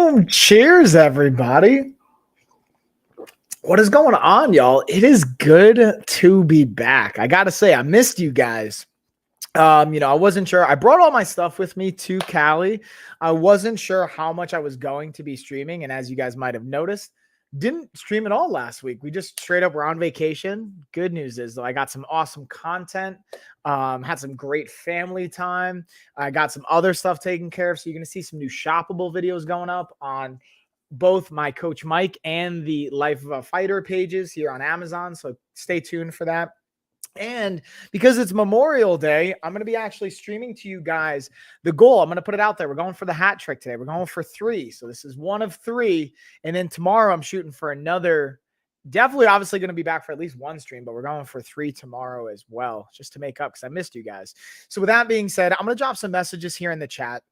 Boom! Cheers, everybody. What is going on, y'all? It is good to be back. I gotta say, I missed you guys. I wasn't sure. I brought all my stuff with me to Cali. I wasn't sure how much I was going to be streaming, and as you guys might have noticed, didn't stream at all last week. We just straight up were on vacation. Good news is though, I got some awesome content. Had some great family time. I got some other stuff taken care of. So you're gonna see some new shoppable videos going up on both my Coach Mike and the Life of a Fighter pages here on Amazon. So stay tuned for that. And because it's Memorial Day, I'm going to be actually streaming to you guys the goal. I'm going to put it out there. We're going for the hat trick today. We're going for 3. So this is one of 3. And then tomorrow I'm shooting for another. Definitely, obviously going to be back for at least one stream, but we're going for 3 tomorrow as well, just to make up because I missed you guys. So with that being said, I'm going to drop some messages here in the chat.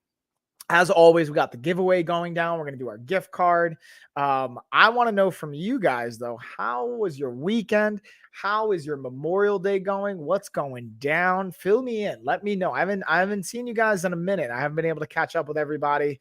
As always, we got the giveaway going down. We're going to do our gift card. I want to know from you guys, though, how was your weekend? How is your Memorial Day going? What's going down? Fill me in. Let me know. I haven't seen you guys in a minute. I haven't been able to catch up with everybody.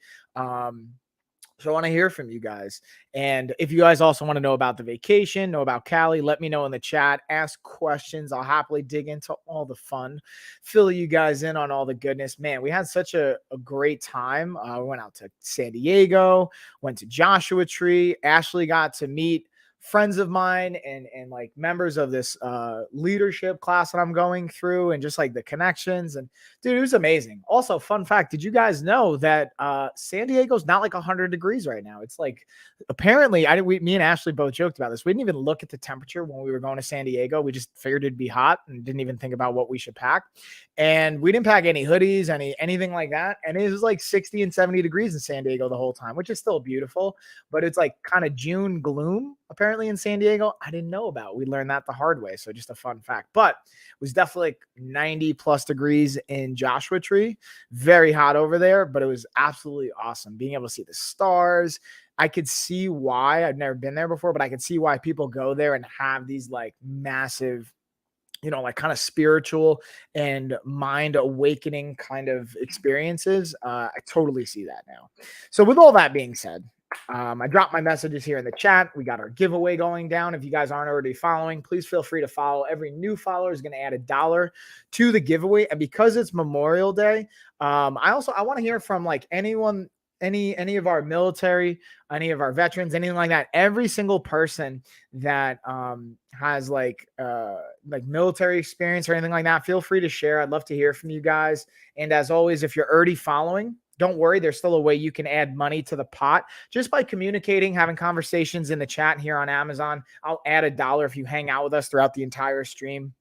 So I want to hear from you guys. And if you guys also want to know about the vacation, know about Cali, let me know in the chat. Ask questions. I'll happily dig into all the fun, fill you guys in on all the goodness. Man, we had such a great time. We went out to San Diego, went to Joshua Tree. Ashley got to meet friends of mine and like members of this leadership class that I'm going through, and just like the connections. And dude, it was amazing. Also, fun fact, did you guys know that San Diego's not like 100 degrees right now? It's like, apparently, me and Ashley both joked about this. We didn't even look at the temperature when we were going to San Diego. We just figured it'd be hot and didn't even think about what we should pack. And we didn't pack any hoodies, anything like that. And it was like 60 and 70 degrees in San Diego the whole time, which is still beautiful, but it's like kind of June gloom apparently in San Diego. I didn't know about. We learned that the hard way. So just a fun fact. But it was definitely like 90 plus degrees in Joshua Tree. Very hot over there, but it was absolutely awesome being able to see the stars. I could see why. I've never been there before, but I could see why people go there and have these like massive, like kind of spiritual and mind awakening kind of experiences. I totally see that now. So with all that being said, I dropped my messages here in the chat. We got our giveaway going down. If you guys aren't already following, please feel free to follow. Every new follower is going to add $1 to the giveaway. And because it's Memorial Day, I want to hear from like anyone, any of our military, any of our veterans, anything like that. Every single person that has like military experience or anything like that, feel free to share. I'd love to hear from you guys. And as always, if you're already following, don't worry, there's still a way you can add money to the pot just by communicating, having conversations in the chat here on Amazon. I'll add $1 if you hang out with us throughout the entire stream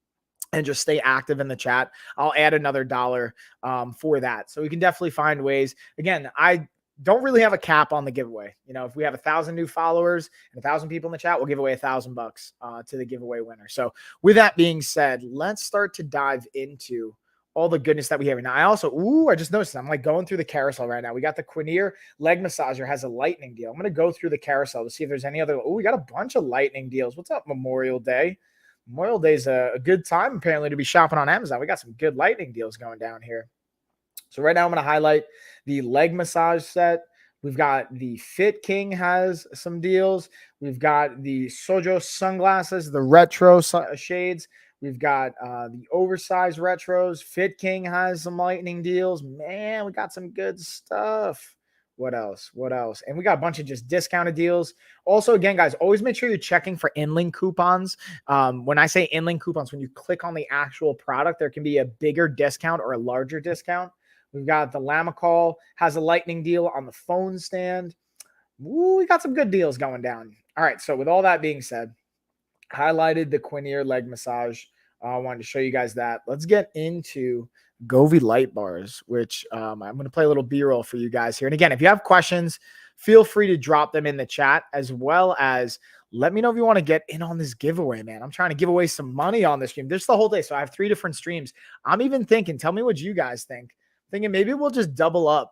and just stay active in the chat. I'll add another $1 for that. So we can definitely find ways. Again, I don't really have a cap on the giveaway. If we have 1,000 new followers and 1,000 people in the chat, we'll give away $1,000 to the giveaway winner. So with that being said, let's start to dive into all the goodness that we have. Now, I just noticed, I'm like going through the carousel right now. We got the Quinier leg massager has a lightning deal. I'm going to go through the carousel to see if there's any other. We got a bunch of lightning deals. What's up, Memorial Day? Memorial Day is a good time, apparently, to be shopping on Amazon. We got some good lightning deals going down here. So right now I'm going to highlight the leg massage set. We've got the Fit King has some deals. We've got the Sojo sunglasses, the retro shades. We've got the oversized retros. Fit King has some lightning deals. Man, we got some good stuff. What else? And we got a bunch of just discounted deals. Also, again, guys, always make sure you're checking for in-link coupons. When I say in-link coupons, when you click on the actual product, there can be a bigger discount or a larger discount. We've got the Lamicall has a lightning deal on the phone stand. Ooh, we got some good deals going down. All right, so with all that being said, highlighted the Quinier leg massage. I wanted to show you guys that. Let's get into Govee light bars, which I'm going to play a little B-roll for you guys here. And again, if you have questions, feel free to drop them in the chat, as well as let me know if you want to get in on this giveaway, man. I'm trying to give away some money on this stream. This is the whole day. So I have 3 different streams. I'm even thinking, tell me what you guys think. Thinking maybe we'll just double up.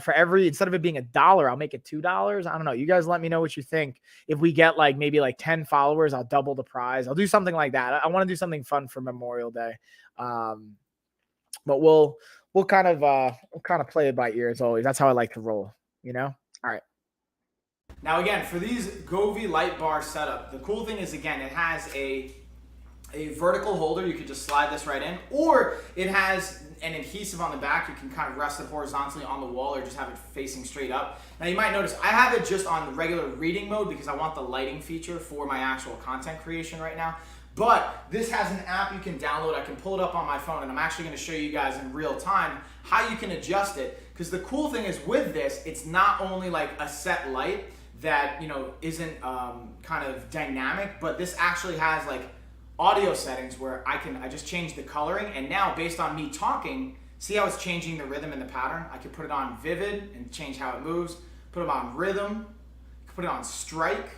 For instead of it being $1, I'll make it $2. I don't know. You guys let me know what you think. If we get maybe 10 followers, I'll double the prize. I'll do something like that. I want to do something fun for Memorial Day. But we'll kind of play it by ear as always. That's how I like to roll, All right. Now again, for these Govee light bar setup, the cool thing is, again, it has a vertical holder. You could just slide this right in, or it has an adhesive on the back. You can kind of rest it horizontally on the wall or just have it facing straight up. Now you might notice I have it just on regular reading mode because I want the lighting feature for my actual content creation right now. But this has an app you can download. I can pull it up on my phone, and I'm actually going to show you guys in real time how you can adjust it. Because the cool thing is with this, it's not only like a set light that, you know, isn't kind of dynamic, but this actually has like audio settings where I just change the coloring, and now based on me talking, see how it's changing the rhythm and the pattern? I can put it on vivid and change how it moves, put it on rhythm, put it on strike,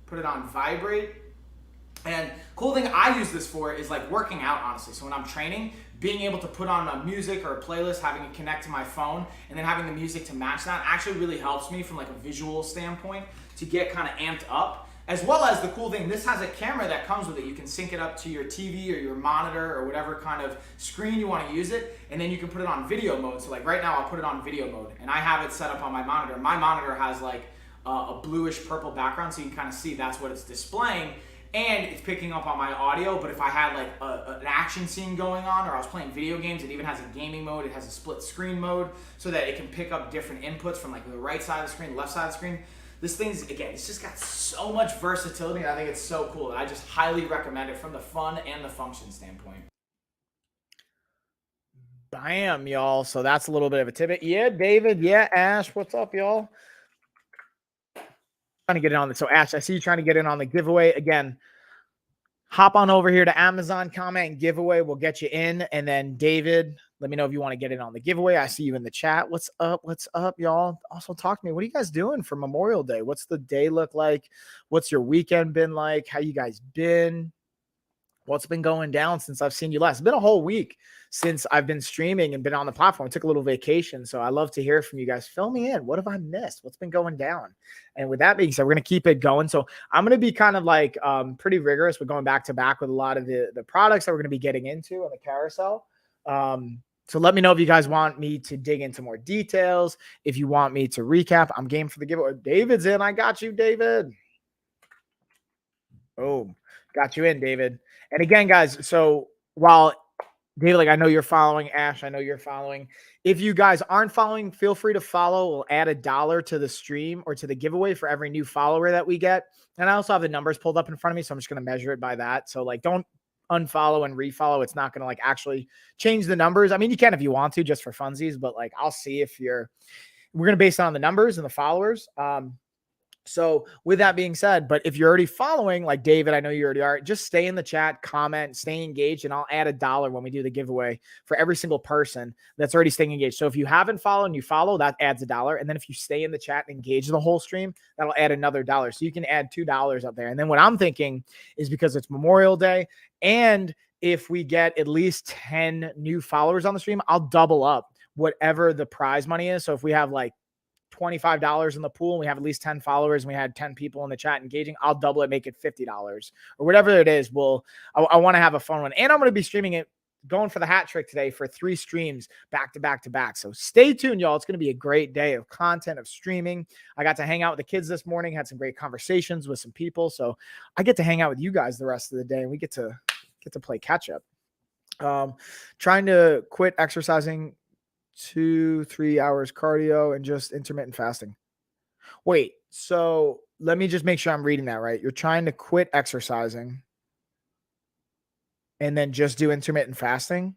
put it on vibrate. And cool thing I use this for is like working out, honestly. So when I'm training, being able to put on a music or a playlist, having it connect to my phone, and then having the music to match that actually really helps me from like a visual standpoint to get kind of amped up. As well as the cool thing, this has a camera that comes with it. You can sync it up to your TV or your monitor or whatever kind of screen you want to use it, and then you can put it on video mode. So like right now I'll put it on video mode, and I have it set up on my monitor. My monitor has like a bluish purple background, so you can kind of see that's what it's displaying. And it's picking up on my audio, but if I had like an action scene going on, or I was playing video games, it even has a gaming mode. It has a split screen mode so that it can pick up different inputs from like the right side of the screen, left side of the screen. This thing's, again, it's just got so much versatility, and I think it's so cool. And I just highly recommend it from the fun and the function standpoint. Bam, y'all. So that's a little bit of a tidbit. Yeah, David. Yeah, Ash. What's up, y'all? Trying to get in on this. So Ash, I see you trying to get in on the giveaway. Again, hop on over here to Amazon, comment and giveaway. We'll get you in. And then David, let me know if you want to get in on the giveaway. I see you in the chat. What's up? What's up, y'all? Also talk to me. What are you guys doing for Memorial Day? What's the day look like? What's your weekend been like? How you guys been? What's been going down since I've seen you last? It's been a whole week since I've been streaming and been on the platform. I took a little vacation, so I love to hear from you guys. Fill me in. What have I missed? What's been going down? And with that being said, we're going to keep it going. So I'm going to be kind of like pretty rigorous. We're going back to back with a lot of the products that we're going to be getting into on the carousel. So let me know if you guys want me to dig into more details. If you want me to recap, I'm game for the giveaway. David's in. I got you, David. Oh, got you in, David. And again, guys, so while David, like I know you're following, Ash, I know you're following. If you guys aren't following, feel free to follow. We'll add $1 to the stream or to the giveaway for every new follower that we get. And I also have the numbers pulled up in front of me, so I'm just going to measure it by that. So like, don't unfollow and refollow. It's not going to like actually change the numbers. I mean, you can if you want to, just for funsies, but like I'll see if we're going to base it on the numbers and the followers. So with that being said, but if you're already following, like David, I know you already are, just stay in the chat, comment, stay engaged, and I'll add $1 when we do the giveaway for every single person that's already staying engaged. So if you haven't followed and you follow, that adds $1. And then if you stay in the chat and engage the whole stream, that'll add another $1. So you can add $2 up there. And then what I'm thinking is because it's Memorial Day, and if we get at least 10 new followers on the stream, I'll double up whatever the prize money is. So if we have like $25 in the pool and we have at least 10 followers and we had 10 people in the chat engaging, I'll double it, make it $50 or whatever it is. I want to have a fun one. And I'm going to be streaming it, going for the hat trick today for 3 streams back to back to back. So stay tuned, y'all. It's going to be a great day of content, of streaming. I got to hang out with the kids this morning, had some great conversations with some people. So I get to hang out with you guys the rest of the day, and we get to play catch up. Trying to quit exercising 2-3 hours cardio and just intermittent fasting. Wait, so let me just make sure I'm reading that right. You're trying to quit exercising and then just do intermittent fasting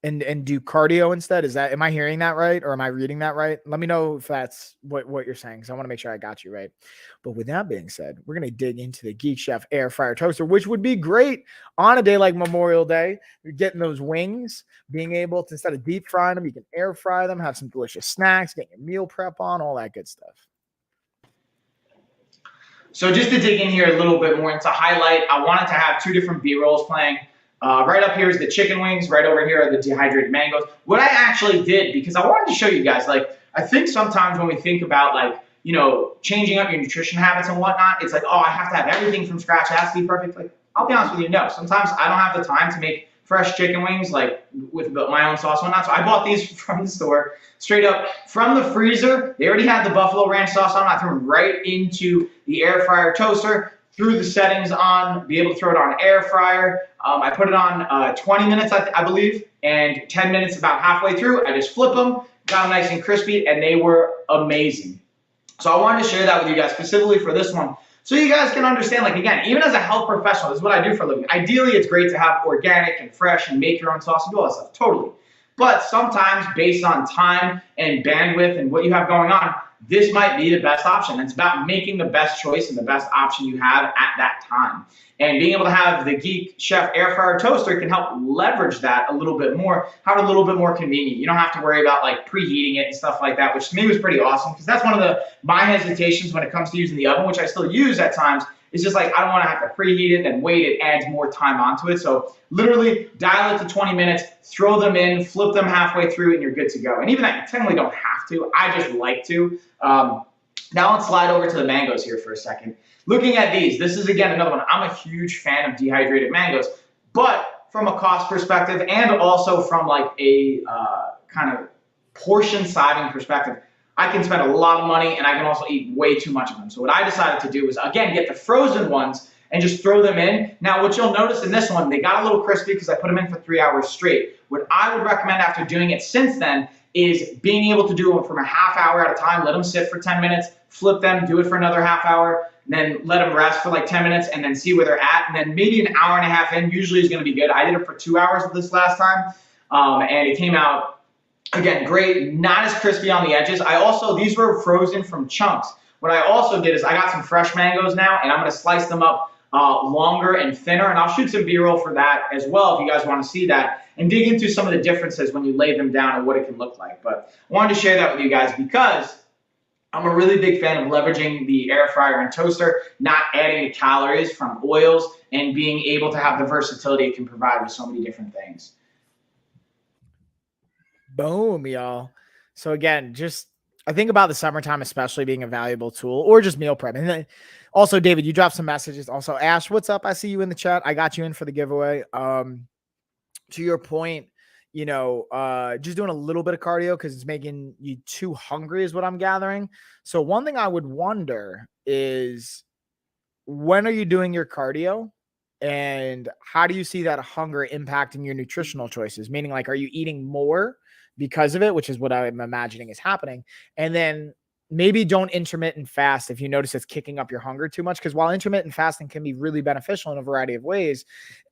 and do cardio instead. Am I hearing that right? Or am I reading that right? Let me know if that's what you're saying, because I want to make sure I got you right. But with that being said, we're going to dig into the Geek Chef air fryer toaster, which would be great on a day like Memorial Day. You're getting those wings, being able to, instead of deep frying them, you can air fry them, have some delicious snacks, get your meal prep on, all that good stuff. So just to dig in here a little bit more and to highlight, I wanted to have 2 different B-rolls playing. Right up here is the chicken wings. Right over here are the dehydrated mangoes. What I actually did, because I wanted to show you guys, like, I think sometimes when we think about, like, you know, changing up your nutrition habits and whatnot, it's like, oh, I have to have everything from scratch. It has to be perfect. Like, I'll be honest with you, no. Sometimes I don't have the time to make fresh chicken wings, like with my own sauce and whatnot. So I bought these from the store, straight up from the freezer. They already had the buffalo ranch sauce on. I threw them right into the air fryer toaster, threw the settings on, be able to throw it on air fryer. I put it on 20 minutes, I believe, and 10 minutes about halfway through. I just flip them, got them nice and crispy, and they were amazing. So I wanted to share that with you guys specifically for this one, so you guys can understand, like, again, even as a health professional, this is what I do for a living. Ideally, it's great to have organic and fresh and make your own sauce and do all that stuff, totally. But sometimes, based on time and bandwidth and what you have going on, this might be the best option. It's about making the best choice and the best option you have at that time. And being able to have the Geek Chef air fryer toaster can help leverage that a little bit more, have it a little bit more convenient. You don't have to worry about like preheating it and stuff like that, which to me was pretty awesome, because that's one of my hesitations when it comes to using the oven, which I still use at times. It's just like, I don't want to have to preheat it and wait. It adds more time onto it. So literally dial it to 20 minutes, throw them in, flip them halfway through, and you're good to go. And even that, you technically don't have to. I just like to. Now let's slide over to the mangoes here for a second. Looking at these, this is again another one. I'm a huge fan of dehydrated mangoes, but from a cost perspective and also from like a kind of portion sizing perspective, I can spend a lot of money and I can also eat way too much of them. So what I decided to do was, again, get the frozen ones and just throw them in. Now, what you'll notice in this one, they got a little crispy because I put them in for 3 hours straight. What I would recommend after doing it since then is being able to do them from a half hour at a time. Let them sit for 10 minutes, flip them, do it for another half hour, and then let them rest for like 10 minutes and then see where they're at. And then maybe an hour and a half in usually is going to be good. I did it for 2 hours this last time, and it came out, again, great, not as crispy on the edges. These were frozen from chunks. What I also did is I got some fresh mangoes now, and I'm going to slice them up longer and thinner, and I'll shoot some B-roll for that as well if you guys want to see that and dig into some of the differences when you lay them down and what it can look like. But I wanted to share that with you guys because I'm a really big fan of leveraging the air fryer and toaster, not adding the calories from oils, and being able to have the versatility it can provide with so many different things. Boom, y'all. So again, I think about the summertime especially being a valuable tool, or just meal prep. And then also, David, you dropped some messages. Also, Ash, what's up? I see you in the chat. I got you in for the giveaway. To your point, just doing a little bit of cardio because it's making you too hungry is what I'm gathering. So one thing I would wonder is, when are you doing your cardio? And how do you see that hunger impacting your nutritional choices? Meaning, like, are you eating more because of it, which is what I'm imagining is happening? And then maybe don't intermittent fast if you notice it's kicking up your hunger too much. Because while intermittent fasting can be really beneficial in a variety of ways,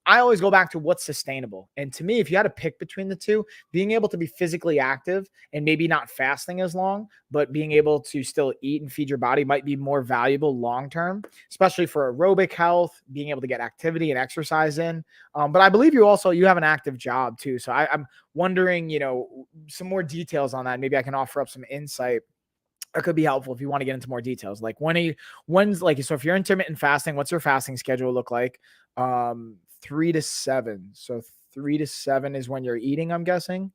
I always go back to what's sustainable. And to me, if you had to pick between the two, being able to be physically active and maybe not fasting as long, but being able to still eat and feed your body might be more valuable long-term, especially for aerobic health, being able to get activity and exercise in. But I believe you have an active job too. So I'm wondering, some more details on that. Maybe I can offer up some insight. That could be helpful if you want to get into more details. Like so if you're intermittent fasting, what's your fasting schedule look like? 3 to 7. So 3 to 7 is when you're eating, I'm guessing.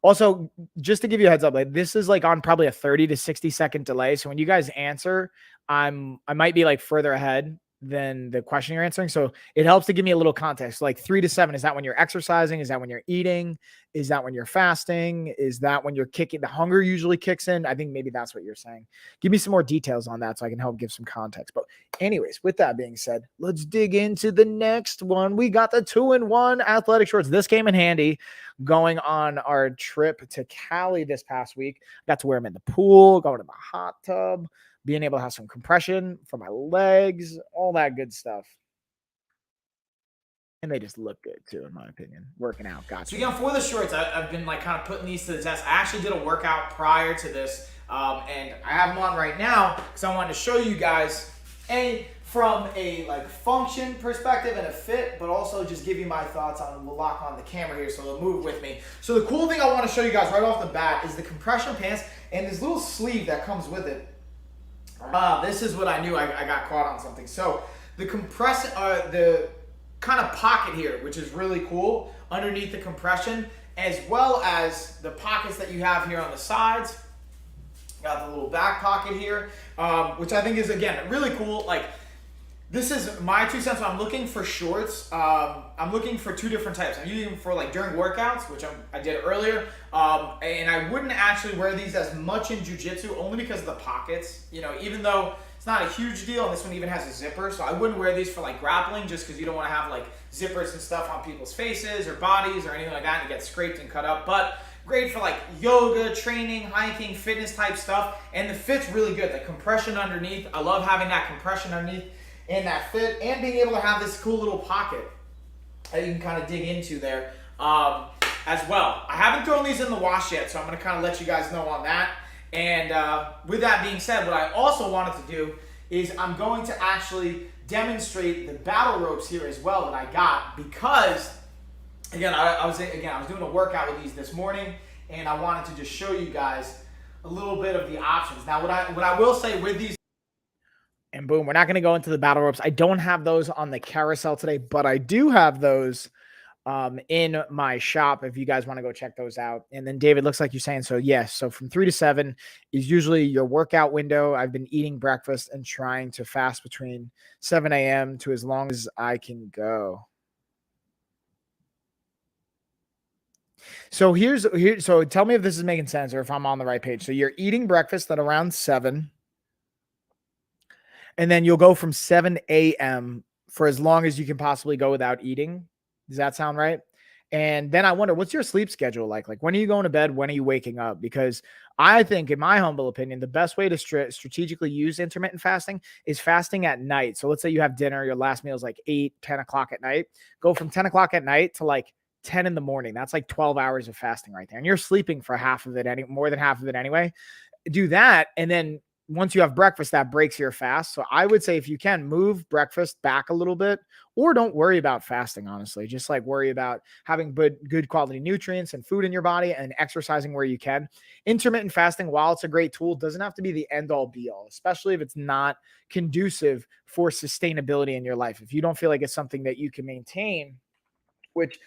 Also, just to give you a heads up, like, this is like on probably a 30 to 60 second delay. So when you guys answer, I might be like further ahead than the question you're answering. So it helps to give me a little context. Like 3 to 7, is that when you're exercising? Is that when you're eating? Is that when you're fasting? Is that when you're kicking? The hunger usually kicks in. I think maybe that's what you're saying. Give me some more details on that so I can help give some context. But anyways, with that being said, let's dig into the next one. We got the 2-in-1 athletic shorts. This came in handy going on our trip to Cali this past week. Got to wear them in the pool, going to the hot tub, being able to have some compression for my legs, all that good stuff. And they just look good too, in my opinion. Working out, gotcha. So for the shorts, I've been like kind of putting these to the test. I actually did a workout prior to this, and I have them on right now because I wanted to show you guys from a like function perspective and a fit, but also just give you my thoughts on. We'll lock on the camera here so they'll move with me. So the cool thing I want to show you guys right off the bat is the compression pants and this little sleeve that comes with it. This is what I knew I got caught on something. So the the kind of pocket here, which is really cool underneath the compression, as well as the pockets that you have here on the sides. Got the little back pocket here, which I think is, again, really cool. Like, This is my 2 cents. I'm looking for shorts. I'm looking for two different types. I'm using them for like during workouts, which I did earlier. And I wouldn't actually wear these as much in jiu-jitsu only because of the pockets. You know, even though it's not a huge deal, and this one even has a zipper, so I wouldn't wear these for like grappling just because you don't want to have like zippers and stuff on people's faces or bodies or anything like that and get scraped and cut up. But great for like yoga, training, hiking, fitness type stuff. And the fit's really good. The compression underneath, I love having that compression underneath and that fit, and being able to have this cool little pocket that you can kind of dig into there as well. I haven't thrown these in the wash yet, so I'm going to kind of let you guys know on that. And with that being said, what I also wanted to do is I'm going to actually demonstrate the battle ropes here as well that I got, because again, I was doing a workout with these this morning, and I wanted to just show you guys a little bit of the options. Now, what I will say with these. And boom, we're not going to go into the battle ropes. I don't have those on the carousel today, but I do have those in my shop if you guys want to go check those out. And then David, looks like you're saying, so yes, so from 3 to 7 is usually your workout window. I've been eating breakfast and trying to fast between 7 a.m. to as long as I can go. So so tell me if this is making sense or if I'm on the right page. So you're eating breakfast at around 7. And then you'll go from 7 a.m. for as long as you can possibly go without eating. Does that sound right? And then I wonder, what's your sleep schedule like? Like, when are you going to bed? When are you waking up? Because I think, in my humble opinion, the best way to strategically use intermittent fasting is fasting at night. So let's say you have dinner, your last meal is like 8, 10 o'clock at night. Go from 10 o'clock at night to like 10 in the morning. That's like 12 hours of fasting right there. And you're sleeping for half of it, more than half of it anyway. Do that. And then once you have breakfast, that breaks your fast. So I would say, if you can, move breakfast back a little bit, or don't worry about fasting, honestly. Just like worry about having good quality nutrients and food in your body and exercising where you can. Intermittent fasting, while it's a great tool, doesn't have to be the end all be all, especially if it's not conducive for sustainability in your life. If you don't feel like it's something that you can maintain, which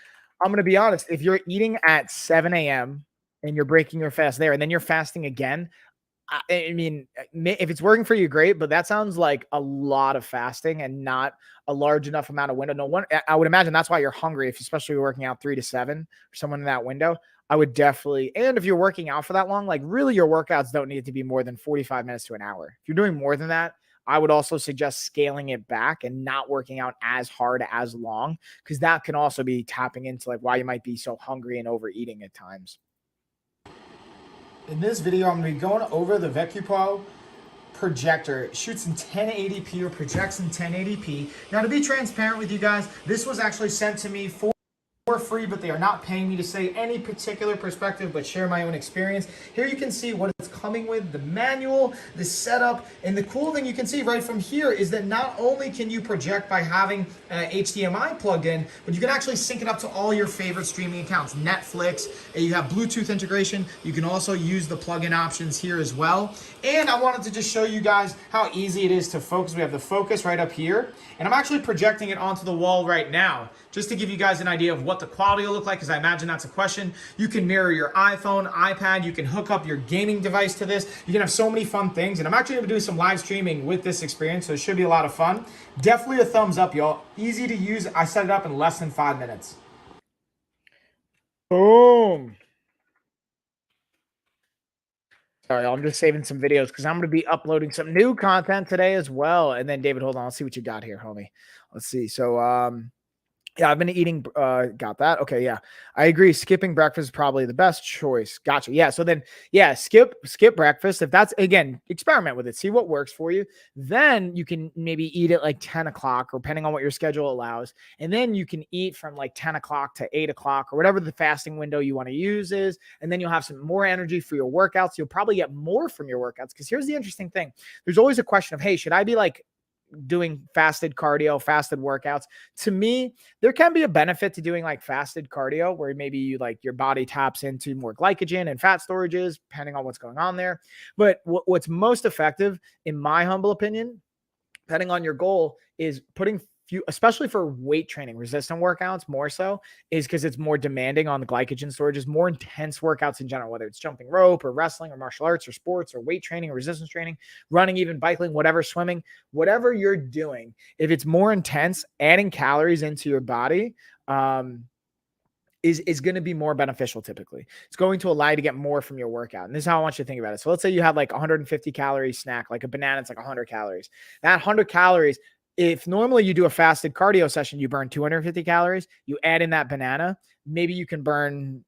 I'm going to be honest, if you're eating at 7 a.m. and you're breaking your fast there, and then you're fasting again, I mean, if it's working for you, great, but that sounds like a lot of fasting and not a large enough amount of window. No one, I would imagine that's why you're hungry, if especially you're working out 3 to 7 or someone in that window. I would definitely, and if you're working out for that long, like really your workouts don't need to be more than 45 minutes to an hour. If you're doing more than that, I would also suggest scaling it back and not working out as hard as long, because that can also be tapping into like why you might be so hungry and overeating at times. In this video, I'm going to be going over the VecuPro projector. It shoots in 1080p or projects in 1080p. Now, to be transparent with you guys, this was actually sent to me for free, but they are not paying me to say any particular perspective, but share my own experience. Here you can see what it's coming with, the manual, the setup, and the cool thing you can see right from here is that not only can you project by having HDMI plugged in, but you can actually sync it up to all your favorite streaming accounts. Netflix, you have Bluetooth integration. You can also use the plug-in options here as well. And I wanted to just show you guys how easy it is to focus. We have the focus right up here, and I'm actually projecting it onto the wall right now, just to give you guys an idea of what the quality will look like, because I imagine that's a question. You can mirror your iPhone, iPad, you can hook up your gaming device to this. You can have so many fun things, and I'm actually going to do some live streaming with this experience, so it should be a lot of fun. Definitely a thumbs up, y'all. Easy to use. I set it up in less than 5 minutes. Boom. Sorry, I'm just saving some videos because I'm going to be uploading some new content today as well. And then David, hold on. Let's see what you got here, homie. Let's see. So, yeah, I've been eating, got that. Okay. Yeah, I agree. Skipping breakfast is probably the best choice. Gotcha. Yeah. So then, yeah, skip breakfast. If that's, again, experiment with it, see what works for you. Then you can maybe eat at like 10 o'clock, or depending on what your schedule allows. And then you can eat from like 10 o'clock to 8 o'clock, or whatever the fasting window you want to use is. And then you'll have some more energy for your workouts. You'll probably get more from your workouts. Because here's the interesting thing. There's always a question of, hey, should I be like doing fasted cardio, fasted workouts? To me, there can be a benefit to doing like fasted cardio, where maybe you like your body taps into more glycogen and fat storages, depending on what's going on there. But what's most effective, in my humble opinion, depending on your goal, is putting especially for weight training, resistant workouts more so, is because it's more demanding on the glycogen storage, is more intense workouts in general, whether it's jumping rope or wrestling or martial arts or sports or weight training or resistance training, running, even biking, whatever, swimming, whatever you're doing. If it's more intense, adding calories into your body, is going to be more beneficial. Typically, it's going to allow you to get more from your workout. And this is how I want you to think about it. So let's say you have like 150 calorie snack, like a banana, it's like 100 calories. That 100 calories, if normally you do a fasted cardio session, you burn 250 calories, you add in that banana, maybe you can burn,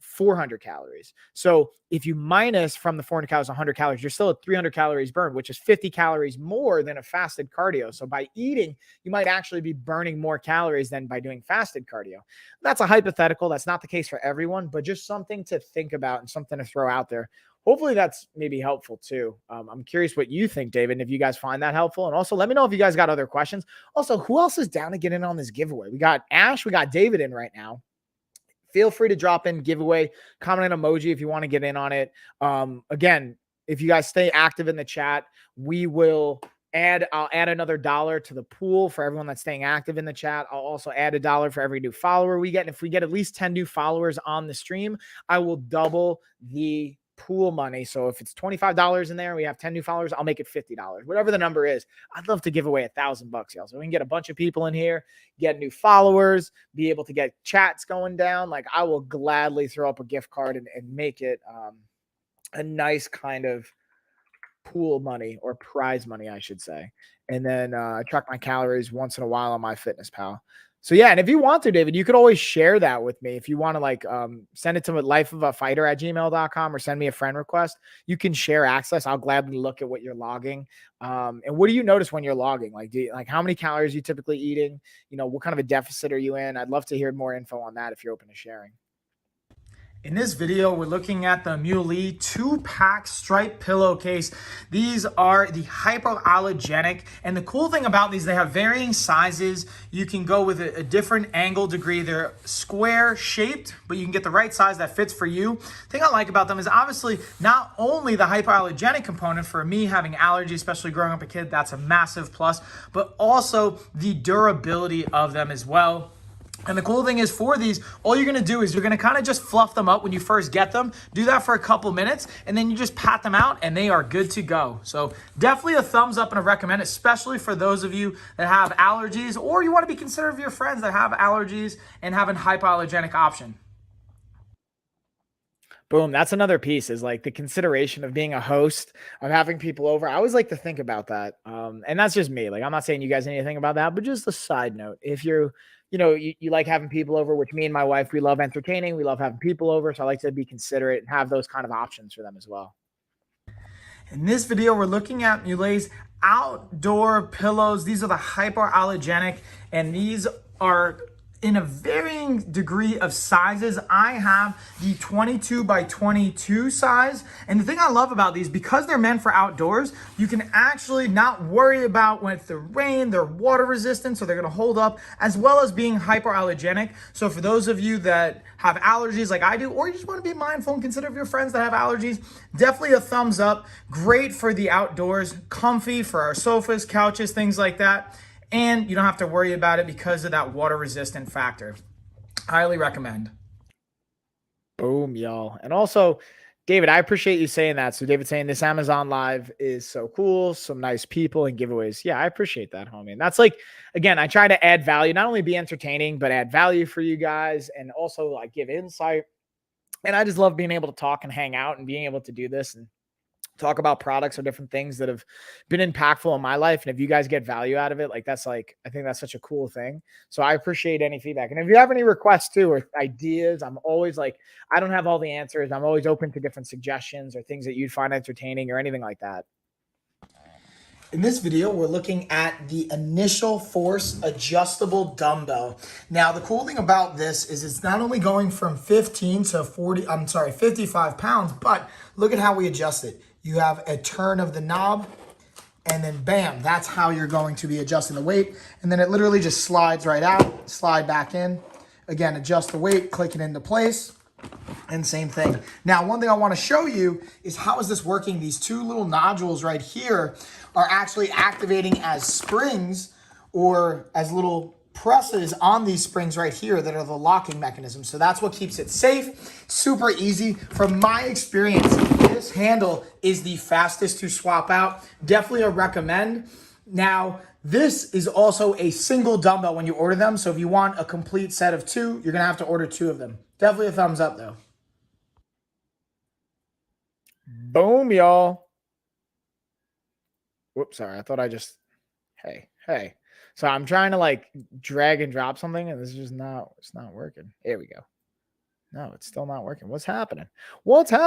400 calories. So if you minus from the 400 calories, 100 calories, you're still at 300 calories burned, which is 50 calories more than a fasted cardio. So by eating, you might actually be burning more calories than by doing fasted cardio. That's a hypothetical. That's not the case for everyone, but just something to think about and something to throw out there. Hopefully that's maybe helpful too. I'm curious what you think, David, and if you guys find that helpful. And also let me know if you guys got other questions. Also, who else is down to get in on this giveaway? We got Ash, we got David in right now. Feel free to drop in giveaway, comment an emoji if you want to get in on it. Again, if you guys stay active in the chat, I'll add another $1 to the pool for everyone that's staying active in the chat. I'll also add $1 for every new follower we get. And if we get at least 10 new followers on the stream, I will double the pool money. So if it's $25 in there and we have 10 new followers, I'll make it $50. Whatever the number is, I'd love to give away $1,000, y'all. So we can get a bunch of people in here, get new followers, be able to get chats going down. Like, I will gladly throw up a gift card and make it a nice kind of pool money, or prize money, I should say. And then track my calories once in a while on MyFitnessPal. So yeah, and if you want to, David, you could always share that with me. If you want to send it to lifeofafighter@gmail.com or send me a friend request, you can share access. I'll gladly look at what you're logging. And what do you notice when you're logging? Like, how many calories are you typically eating? What kind of a deficit are you in? I'd love to hear more info on that if you're open to sharing. In this video, we're looking at the Muley 2-pack stripe pillowcase. These are the hypoallergenic, and the cool thing about these, they have varying sizes. You can go with a different angle degree. They're square shaped, but you can get the right size that fits for you. The thing I like about them is obviously not only the hypoallergenic component. For me, having allergies, especially growing up a kid, that's a massive plus, but also the durability of them as well. And the cool thing is, for these, all you're going to do is you're going to kind of just fluff them up when you first get them. Do that for a couple minutes, and then you just pat them out, and they are good to go. So definitely a thumbs up and a recommend, especially for those of you that have allergies, or you want to be considerate of your friends that have allergies and have a hypoallergenic option. Boom. That's another piece, is like the consideration of being a host, of having people over. I always like to think about that. And that's just me. Like, I'm not saying you guys know anything about that, but just a side note. If you like having people over, which me and my wife, we love entertaining. We love having people over. So I like to be considerate and have those kind of options for them as well. In this video, we're looking at Muley's outdoor pillows. These are the hypoallergenic, and these are in a varying degree of sizes. I have the 22 by 22 size. And the thing I love about these, because they're meant for outdoors, you can actually not worry about when it's the rain, they're water resistant, so they're gonna hold up, as well as being hypoallergenic. So for those of you that have allergies like I do, or you just wanna be mindful and consider your friends that have allergies, definitely a thumbs up. Great for the outdoors, comfy for our sofas, couches, things like that. And you don't have to worry about it because of that water resistant factor. Highly recommend. Boom, y'all. And also, David, I appreciate you saying that. So David saying this Amazon Live is so cool, some nice people and giveaways. Yeah, I appreciate that, homie. And that's like, again, I try to add value, not only be entertaining, but add value for you guys, and also like give insight. And I just love being able to talk and hang out and being able to do this and talk about products or different things that have been impactful in my life. And if you guys get value out of it, like, that's like, I think that's such a cool thing. So I appreciate any feedback. And if you have any requests too, or ideas, I'm always like, I don't have all the answers. I'm always open to different suggestions or things that you'd find entertaining or anything like that. In this video, we're looking at the Initial Force adjustable dumbbell. Now, the cool thing about this is it's not only going from 55 pounds, but look at how we adjust it. You have a turn of the knob, and then bam, that's how you're going to be adjusting the weight. And then it literally just slides right out, slide back in. Again, adjust the weight, click it into place, and same thing. Now, one thing I want to show you is how is this working. These two little nodules right here are actually activating as springs or as little presses on these springs right here that are the locking mechanism. So that's what keeps it safe, super easy. From my experience, this handle is the fastest to swap out. Definitely a recommend. Now, this is also a single dumbbell when you order them. So if you want a complete set of 2, you're going to have to order 2 of them. Definitely a thumbs up though. Boom, y'all. Whoops, sorry. I thought I just, hey. So I'm trying to like drag and drop something and this is just it's not working. There we go. No, it's still not working. What's happening? Click to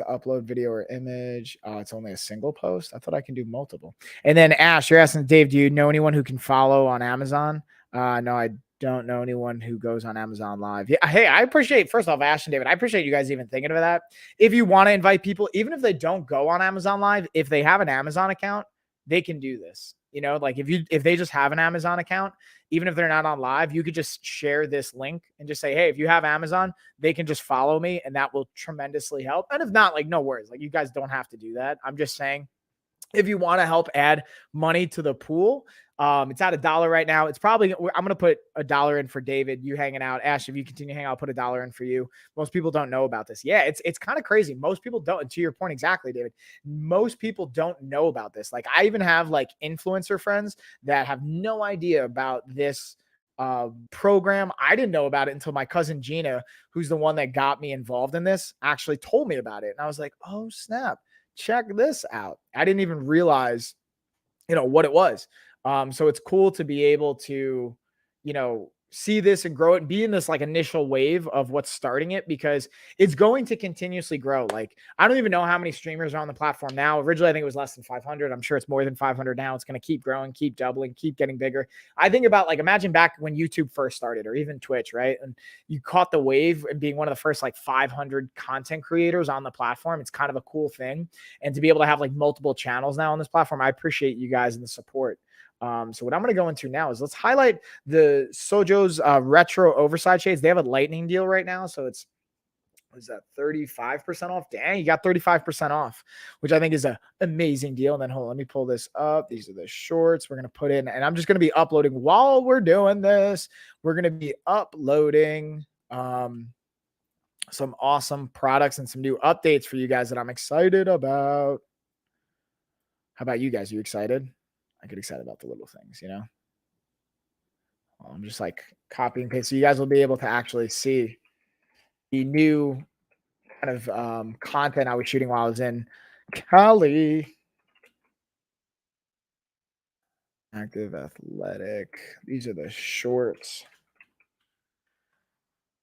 upload video or image. Oh, it's only a single post. I thought I can do multiple. And then Ash, you're asking Dave, do you know anyone who can follow on Amazon? No, I don't know anyone who goes on Amazon Live. Yeah, hey, I appreciate, first off, Ash and David, I appreciate you guys even thinking of that. If you want to invite people, even if they don't go on Amazon Live, if they have an Amazon account, they can do this. You know, like if they just have an Amazon account, even if they're not on live, you could just share this link and just say, hey, if you have Amazon, they can just follow me and that will tremendously help. And if not, like, no worries. Like, you guys don't have to do that. I'm just saying, if you want to help add money to the pool, it's at $1 right now. It's probably, I'm going to put $1 in for David, you hanging out. Ash, if you continue hanging out, I'll put $1 in for you. Most people don't know about this. Yeah, it's kind of crazy. Most people don't. And to your point, exactly, David, most people don't know about this. Like, I even have like influencer friends that have no idea about this program. I didn't know about it until my cousin Gina, who's the one that got me involved in this, actually told me about it. And I was like, oh, snap. Check this out. I didn't even realize, what it was. So it's cool to be able to, see this and grow it and be in this like initial wave of what's starting it, because it's going to continuously grow. Like, I don't even know how many streamers are on the platform now. Originally, I think it was less than 500. I'm sure it's more than 500 now. It's going to keep growing, keep doubling, keep getting bigger. I think about, like, imagine back when YouTube first started, or even Twitch, right? And you caught the wave and being one of the first like 500 content creators on the platform. It's kind of a cool thing. And to be able to have like multiple channels now on this platform, I appreciate you guys and the support. So what I'm going to go into now is let's highlight the Sojo's retro oversized shades. They have a lightning deal right now. So it's, what is that, 35% off? Dang, you got 35% off, which I think is an amazing deal. And then hold on, let me pull this up. These are the shorts we're going to put in, and I'm just going to be uploading while we're doing this. We're going to be uploading some awesome products and some new updates for you guys that I'm excited about. How about you guys? Are you excited? I get excited about the little things, I'm just like copy and paste. So you guys will be able to actually see the new kind of content I was shooting while I was in Cali. Active Athletic. These are the shorts.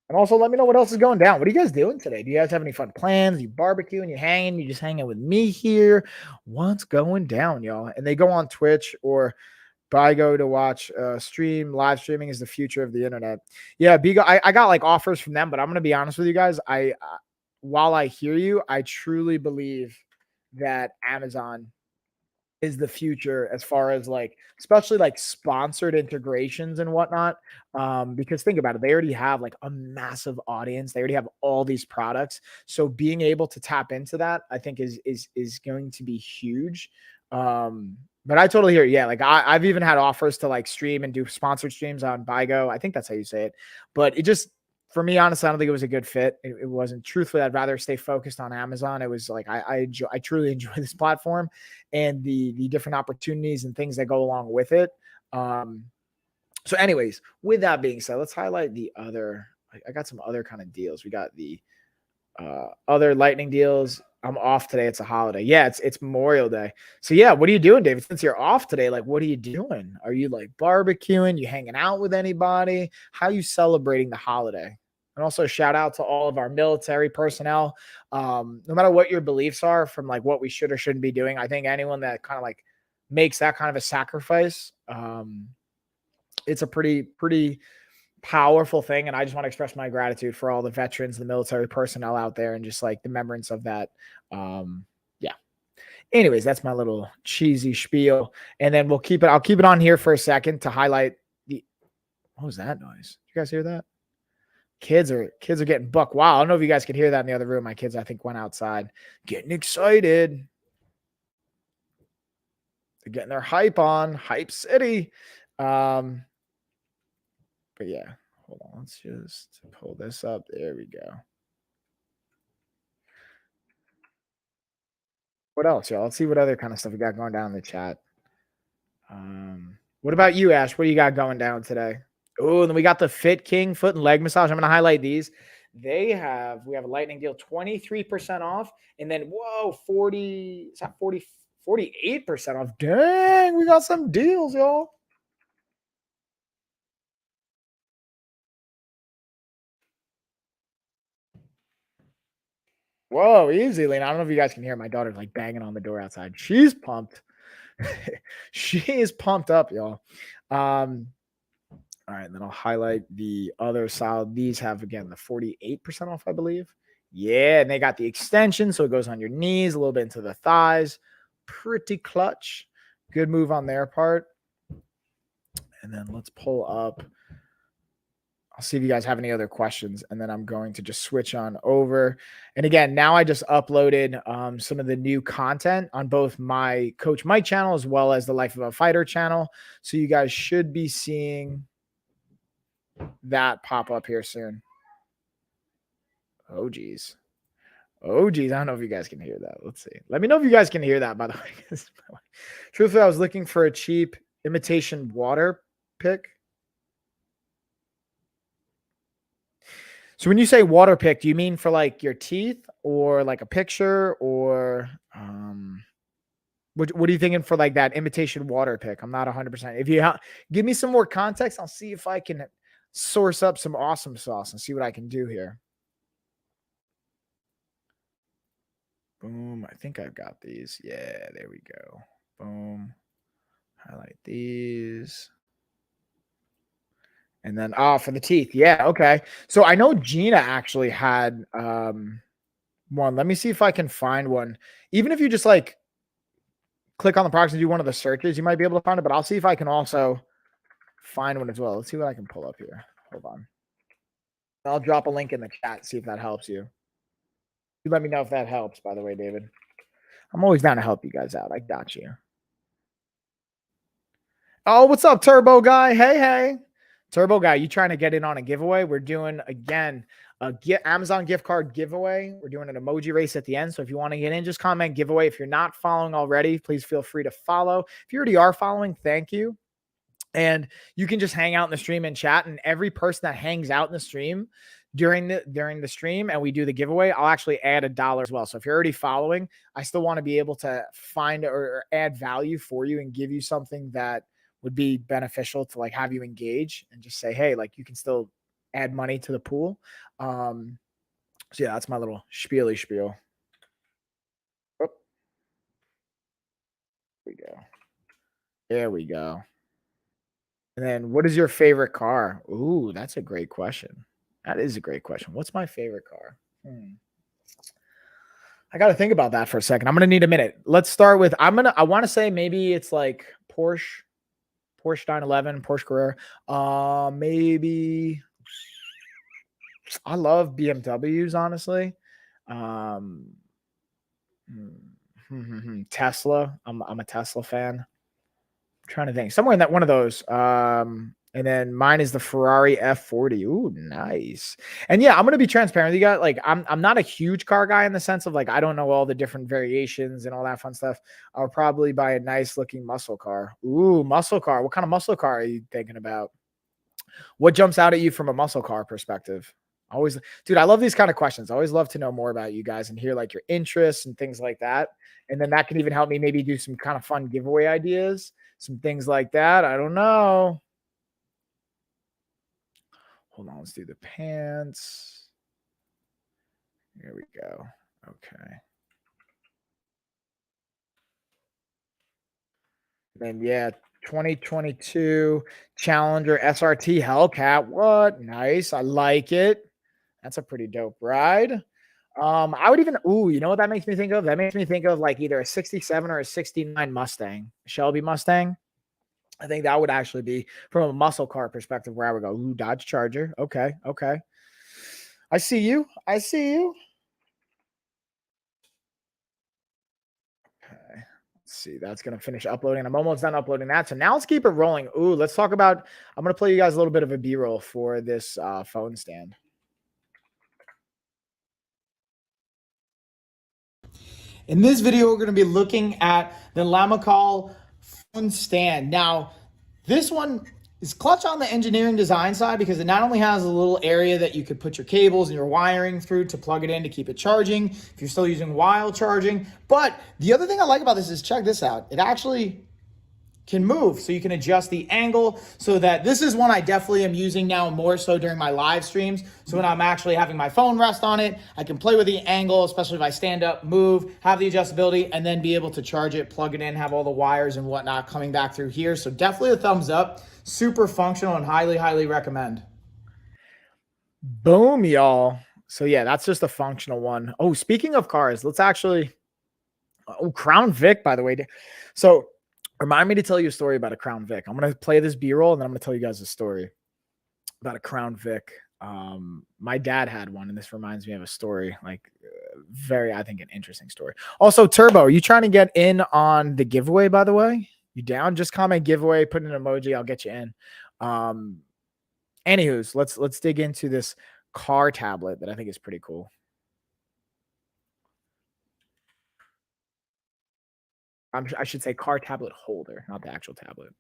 And also let me know what else is going down. What are you guys doing today? Do you guys have any fun plans? You barbecuing, you hanging, you just hanging with me here? What's going down, y'all? And they go on Twitch or Bigo to watch stream. Live streaming is the future of the internet. Yeah, Bigo, I got like offers from them, but I'm going to be honest with you guys. While I hear you, I truly believe that Amazon is the future as far as like, especially like sponsored integrations and whatnot. Because think about it, they already have like a massive audience. They already have all these products. So being able to tap into that, I think is going to be huge. But I totally hear you. Yeah, like I've even had offers to like stream and do sponsored streams on Bigo. I think that's how you say it. But it just, for me, honestly, I don't think it was a good fit. It wasn't. Truthfully, I'd rather stay focused on Amazon. It was like I truly enjoy this platform and the different opportunities and things that go along with it. So anyways, with that being said, let's highlight the other. I got some other kind of deals. We got the other lightning deals. I'm off today. It's a holiday. Yeah, it's Memorial Day. So yeah, what are you doing, David? Since you're off today, like, what are you doing? Are you like barbecuing? You hanging out with anybody? How are you celebrating the holiday? And also shout out to all of our military personnel. No matter what your beliefs are from like what we should or shouldn't be doing, I think anyone that kind of like makes that kind of a sacrifice, it's a pretty powerful thing. And I just want to express my gratitude for all the veterans, the military personnel out there, and just like the remembrance of that. Yeah. Anyways, that's my little cheesy spiel. And then I'll keep it on here for a second to highlight what was that noise? Did you guys hear that? Kids are getting buck wild. I don't know if you guys could hear that in the other room. My kids, I think, went outside getting excited. They're getting their hype on, Hype City. But yeah, hold on. Let's just pull this up. There we go. What else, y'all? Let's see what other kind of stuff we got going down in the chat. What about you, Ash? What do you got going down today? Oh, and then we got the Fit King foot and leg massage. I'm going to highlight these. We have a lightning deal, 23% off. And then, whoa, 48% off. Dang, we got some deals, y'all. Whoa, easy, Lena. I don't know if you guys can hear my daughter's like banging on the door outside. She's pumped. She is pumped up, y'all. All right, and then I'll highlight the other side. These have, again, the 48% off, I believe. Yeah, and they got the extension, so it goes on your knees, a little bit into the thighs. Pretty clutch. Good move on their part. And then let's pull up. I'll see if you guys have any other questions, and then I'm going to just switch on over. And again, now I just uploaded some of the new content on both my Coach Mike channel as well as the Life of a Fighter channel. So you guys should be seeing that pop up here soon. Oh, geez. Oh, geez. I don't know if you guys can hear that. Let's see. Let me know if you guys can hear that, by the way. Truthfully, I was looking for a cheap imitation water pick. So when you say water pick, do you mean for like your teeth or like a picture or what are you thinking for like that imitation water pick? I'm not 100%. If you give me some more context, I'll see if I can source up some awesome sauce and see what I can do here. Boom. I think I've got these. Yeah, there we go. Boom. Highlight these. And then, for the teeth. Yeah, okay. So I know Gina actually had one. Let me see if I can find one. Even if you just like click on the products and do one of the searches, you might be able to find it. But I'll see if I can also find one as well. Let's see what I can pull up here. Hold on. I'll drop a link in the chat, see if that helps you. You let me know if that helps, by the way, David. I'm always down to help you guys out. I got you. Oh, what's up, Turbo Guy? Hey. Turbo Guy, you trying to get in on a giveaway? We're doing, again, a Amazon gift card giveaway. We're doing an emoji race at the end. So if you want to get in, just comment giveaway. If you're not following already, please feel free to follow. If you already are following, thank you. And you can just hang out in the stream and chat. And every person that hangs out in the stream during the stream and we do the giveaway, I'll actually add $1 as well. So if you're already following, I still want to be able to find or add value for you and give you something that would be beneficial to like have you engage and just say, hey, like you can still add money to the pool. So yeah, that's my little spiel. Oh. There we go. And then what is your favorite car? Ooh, that's a great question. That is a great question. What's my favorite car? I got to think about that for a second. I'm going to need a minute. Let's start with, I want to say maybe it's like Porsche 911, Porsche Carrera. Maybe I love BMWs, honestly. Tesla. I'm a Tesla fan. I'm trying to think. Somewhere in that one of those. And then mine is the Ferrari F40. Ooh, nice. And yeah, I'm gonna be transparent with you guys. Like, I'm not a huge car guy in the sense of like I don't know all the different variations and all that fun stuff. I'll probably buy a nice looking muscle car. Ooh, muscle car. What kind of muscle car are you thinking about? What jumps out at you from a muscle car perspective? Always, dude, I love these kind of questions. I always love to know more about you guys and hear like your interests and things like that. And then that can even help me maybe do some kind of fun giveaway ideas, some things like that. I don't know. Hold on, let's do the pants. Here we go. Okay. Then yeah, 2022 Challenger SRT Hellcat. What? Nice. I like it. That's a pretty dope ride. I would even, you know what that makes me think of? That makes me think of like either a 67 or a 69 Mustang, Shelby Mustang. I think that would actually be from a muscle car perspective where I would go, ooh, Dodge Charger. Okay. I see you. Okay. Let's Let's see. That's going to finish uploading. I'm almost done uploading that. So now let's keep it rolling. Ooh, let's talk about, I'm going to play you guys a little bit of a B-roll for this phone stand. In this video, we're going to be looking at the Lamicall phone stand. Now, this one is clutch on the engineering design side because it not only has a little area that you could put your cables and your wiring through to plug it in to keep it charging if you're still using while charging. But the other thing I like about this is, check this out. It actually can move, so you can adjust the angle, so that this is one I definitely am using now more so during my live streams. So when I'm actually having my phone rest on it, I can play with the angle, especially if I stand up, move, have the adjustability, and then be able to charge it, plug it in, have all the wires and whatnot coming back through here. So definitely a thumbs up. Super functional and highly recommend. Boom, y'all. So yeah, that's just a functional one. Oh, speaking of cars, let's actually, Crown Vic, by the way. So remind me to tell you a story about a Crown Vic. I'm going to play this B-roll and then I'm going to tell you guys a story about a Crown Vic. My dad had one, and this reminds me of a story, like very, I think, an interesting story. Also, Turbo, are you trying to get in on the giveaway, by the way? You down? Just comment giveaway, put an emoji, I'll get you in. Anywho's, let's dig into this car tablet that I think is pretty cool. I should say car tablet holder, not the actual tablet.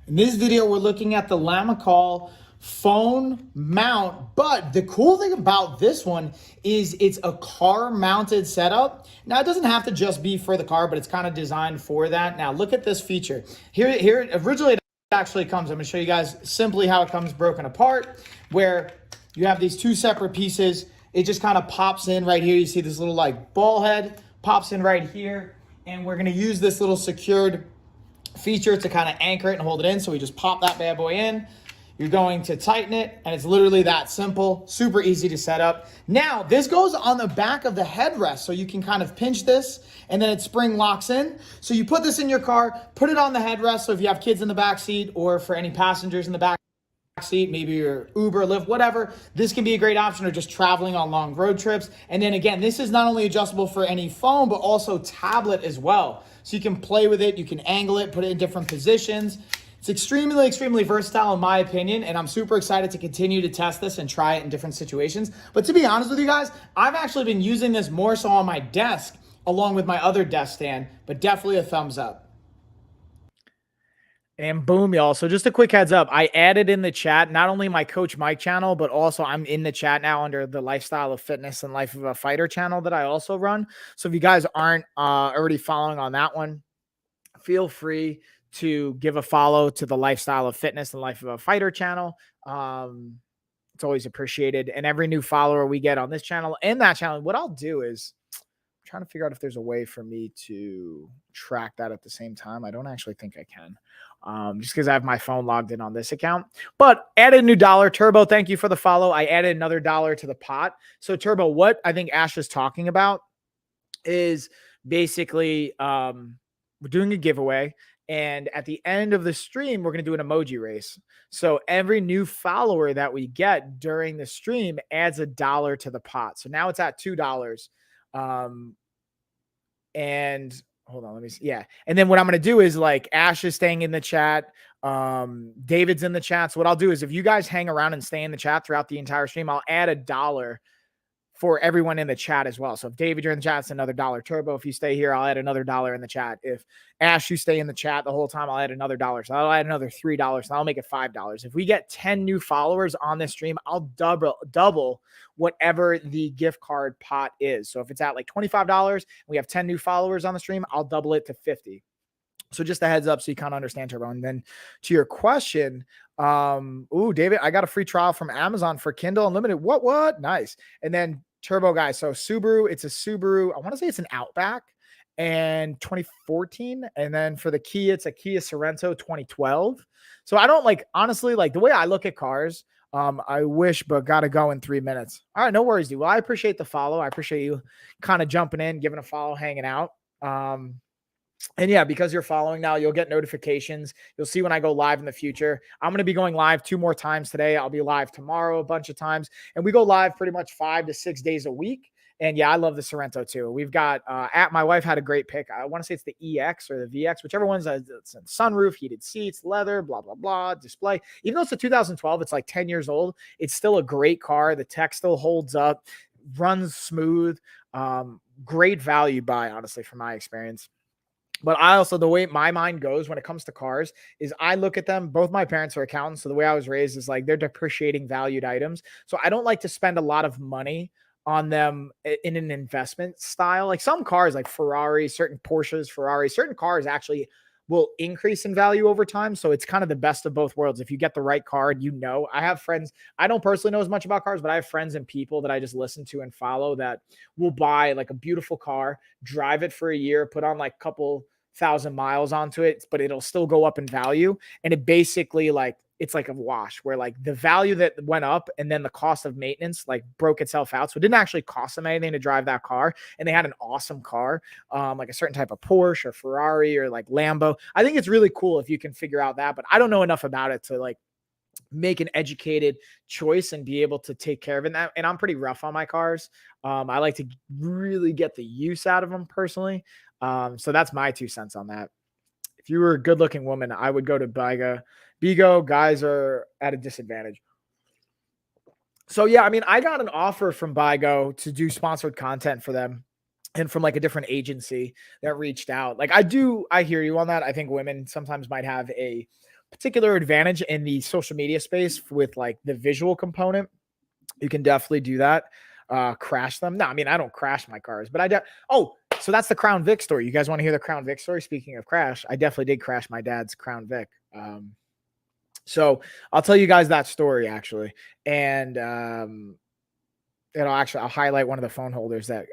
In this video, we're looking at the Lamicall phone mount, but the cool thing about this one is it's a car mounted setup. Now, it doesn't have to just be for the car, but it's kind of designed for that. Now, look at this feature. Here originally it actually comes, I'm going to show you guys simply how it comes broken apart, where you have these two separate pieces. It just kind of pops in right here. You see this little like ball head pops in right here. And we're going to use this little secured feature to kind of anchor it and hold it in. So we just pop that bad boy in. You're going to tighten it, and it's literally that simple, super easy to set up. Now, this goes on the back of the headrest, so you can kind of pinch this, and then it spring locks in. So you put this in your car, put it on the headrest, so if you have kids in the back seat or for any passengers in the back seat, maybe your Uber, Lyft, whatever, this can be a great option, or just traveling on long road trips. And then again, this is not only adjustable for any phone, but also tablet as well. So you can play with it, you can angle it, put it in different positions. It's extremely versatile in my opinion, and I'm super excited to continue to test this and try it in different situations. But to be honest with you guys, I've actually been using this more so on my desk along with my other desk stand, but definitely a thumbs up. And boom, y'all. So just a quick heads up. I added in the chat, not only my Coach Mike channel, but also I'm in the chat now under the Lifestyle of Fitness and Life of a Fighter channel that I also run. So if you guys aren't already following on that one, feel free to give a follow to the Lifestyle of Fitness and Life of a Fighter channel. It's always appreciated. And every new follower we get on this channel and that channel, what I'll do is trying to figure out if there's a way for me to track that at the same time. I don't actually think I can, just because I have my phone logged in on this account. But added a new $1. Turbo, thank you for the follow. I added another $1 to the pot. So Turbo, what I think Ash is talking about is basically we're doing a giveaway. And at the end of the stream, we're going to do an emoji race. So every new follower that we get during the stream adds $1 to the pot. So now it's at $2. And hold on, let me see. Yeah. And then what I'm going to do is, like, Ash is staying in the chat. David's in the chat. So what I'll do is, if you guys hang around and stay in the chat throughout the entire stream, I'll add $1 for everyone in the chat as well. So if David, you're in the chat, it's another $1. Turbo, if you stay here, I'll add another $1 in the chat. If Ash, you stay in the chat the whole time, I'll add another $1. So I'll add another $3. So I'll make it $5. If we get 10 new followers on this stream, I'll double whatever the gift card pot is. So if it's at like $25, and we have 10 new followers on the stream, I'll double it to 50. So just a heads up so you kind of understand, Turbo. And then to your question, David, I got a free trial from Amazon for Kindle Unlimited. What? Nice. And then Turbo, guys, so Subaru, it's a Subaru, I want to say it's an Outback, and 2014. And then for the Kia, it's a Kia Sorento 2012. So I don't honestly, the way I look at cars, I wish, but got to go in 3 minutes. All right, no worries, dude. Well, I appreciate the follow. I appreciate you kind of jumping in, giving a follow, hanging out. And yeah, because you're following now, you'll get notifications. You'll see when I go live in the future. I'm going to be going live 2 more times today. I'll be live tomorrow a bunch of times. And we go live pretty much 5 to 6 days a week. And yeah, I love the Sorrento too. We've got my wife had a great pick. I want to say it's the EX or the VX, whichever one's it's a sunroof, heated seats, leather, blah blah blah, display. Even though it's a 2012, it's like 10 years old. It's still a great car. The tech still holds up, runs smooth. Great value buy, honestly, from my experience. But I also, the way my mind goes when it comes to cars is I look at them. Both my parents are accountants. So the way I was raised is like they're depreciating valued items. So I don't like to spend a lot of money on them in an investment style. Like some cars, like Ferrari, certain Porsches, Ferrari, certain cars actually will increase in value over time. So it's kind of the best of both worlds. If you get the right car, I have friends, I don't personally know as much about cars, but I have friends and people that I just listen to and follow that will buy like a beautiful car, drive it for a year, put on like a couple thousand miles onto it, but it'll still go up in value. And it basically it's like a wash where like the value that went up and then the cost of maintenance like broke itself out. So it didn't actually cost them anything to drive that car. And they had an awesome car, like a certain type of Porsche or Ferrari or like Lambo. I think it's really cool if you can figure out that, but I don't know enough about it to like make an educated choice and be able to take care of it. And I'm pretty rough on my cars. I like to really get the use out of them personally. So that's my 2 cents on that. If you were a good looking woman, I would go to Bigo. Guys are at a disadvantage. So yeah, I mean, I got an offer from Bigo to do sponsored content for them and from like a different agency that reached out. Like I hear you on that. I think women sometimes might have a particular advantage in the social media space with like the visual component. You can definitely do that. Crash them. No, I mean, I don't crash my cars, but so that's the Crown Vic story. You guys want to hear the Crown Vic story? Speaking of crash, I definitely did crash my dad's Crown Vic. So I'll tell you guys that story actually. And, I'll highlight one of the phone holders that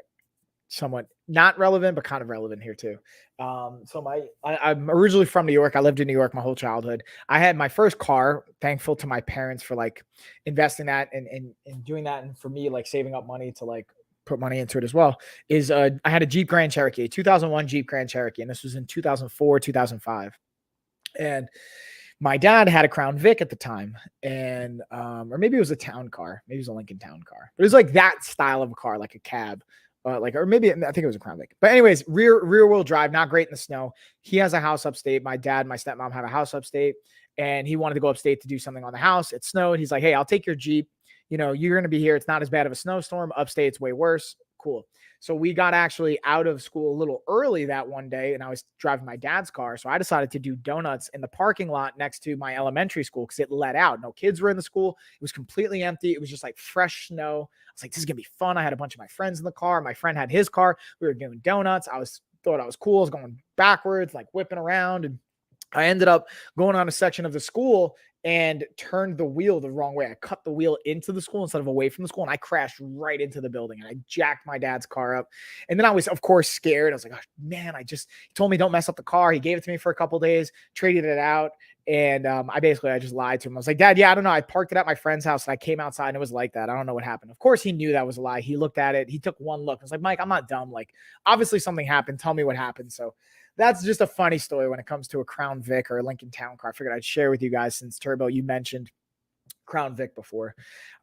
somewhat not relevant, but kind of relevant here too. I'm originally from New York. I lived in New York my whole childhood. I had my first car, thankful to my parents for like investing that and doing that. And for me, like saving up money to like put money into it as well is, I had a Jeep Grand Cherokee, 2001 Jeep Grand Cherokee. And this was in 2004, 2005. And my dad had a Crown Vic at the time, and or maybe it was a town car, maybe it was a Lincoln Town car. But it was like that style of a car, like a cab, or maybe I think it was a Crown Vic. But anyways, rear wheel drive, not great in the snow. He has a house upstate. My dad, my stepmom have a house upstate, and he wanted to go upstate to do something on the house. It snowed. He's like, "Hey, I'll take your Jeep. You know, you're going to be here. It's not as bad of a snowstorm. Upstate, it's way worse." Cool. So we got actually out of school a little early that one day, and I was driving my dad's car. So I decided to do donuts in the parking lot next to my elementary school because it let out. No kids were in the school. It was completely empty. It was just like fresh snow. I was like, this is going to be fun. I had a bunch of my friends in the car. My friend had his car. We were doing donuts. Thought I was cool. I was going backwards, like whipping around. And I ended up going on a section of the school and turned the wheel the wrong way. I cut the wheel into the school instead of away from the school, and I crashed right into the building, and I jacked my dad's car up. And then I was, of course, scared. I was like, oh, man, he told me don't mess up the car. He gave it to me for a couple days, traded it out. And I just lied to him. I was like, Dad, yeah, I don't know. I parked it at my friend's house, and I came outside, and it was like that. I don't know what happened. Of course, he knew that was a lie. He looked at it. He took one look. I was like, Mike, I'm not dumb. Like, obviously something happened. Tell me what happened. So that's just a funny story when it comes to a Crown Vic or a Lincoln Town car. I figured I'd share with you guys since Turbo, you mentioned Crown Vic before.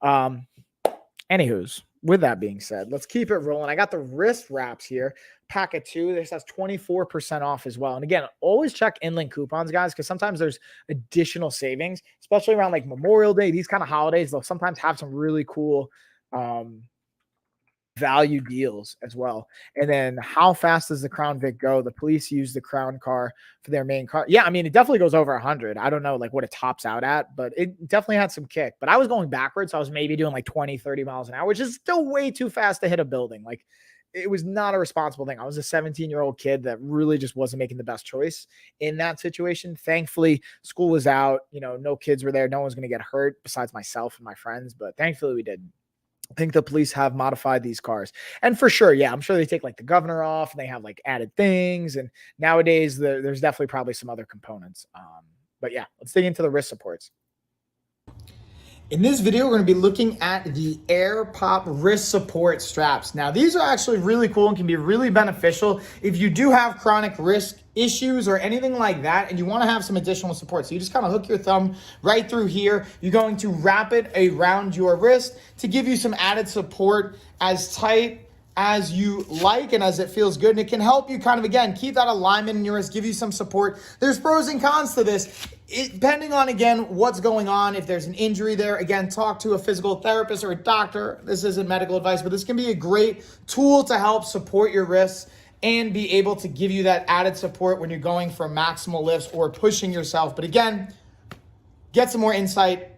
Anywho's, with that being said, let's keep it rolling. I got the wrist wraps here. Pack of 2. This has 24% off as well. And again, always check Inland coupons, guys, because sometimes there's additional savings, especially around like Memorial Day, these kind of holidays. They'll sometimes have some really cool value deals as well. And then how fast does the Crown Vic go? The police use the Crown car for their main car. Yeah, I mean, it definitely goes over 100. I don't know like what it tops out at, but it definitely had some kick. But I was going backwards. So I was maybe doing like 20, 30 miles an hour, which is still way too fast to hit a building. Like it was not a responsible thing. I was a 17-year-old kid that really just wasn't making the best choice in that situation. Thankfully, school was out. You know, no kids were there. No one's going to get hurt besides myself and my friends. But thankfully, we didn't. I think the police have modified these cars. And for sure, yeah, I'm sure they take like the governor off and they have like added things. And nowadays there's definitely probably some other components. But yeah, let's dig into the wrist supports. In this video, we're going to be looking at the AirPop wrist support straps. Now, these are actually really cool and can be really beneficial if you do have chronic wrist issues or anything like that, and you want to have some additional support. So you just kind of hook your thumb right through here. You're going to wrap it around your wrist to give you some added support as tight as you like and as it feels good. And it can help you kind of, again, keep that alignment in your wrist, give you some support. There's pros and cons to this. Depending on, again, what's going on, if there's an injury there, again, talk to a physical therapist or a doctor. This isn't medical advice, but this can be a great tool to help support your wrists and be able to give you that added support when you're going for maximal lifts or pushing yourself. But again, get some more insight.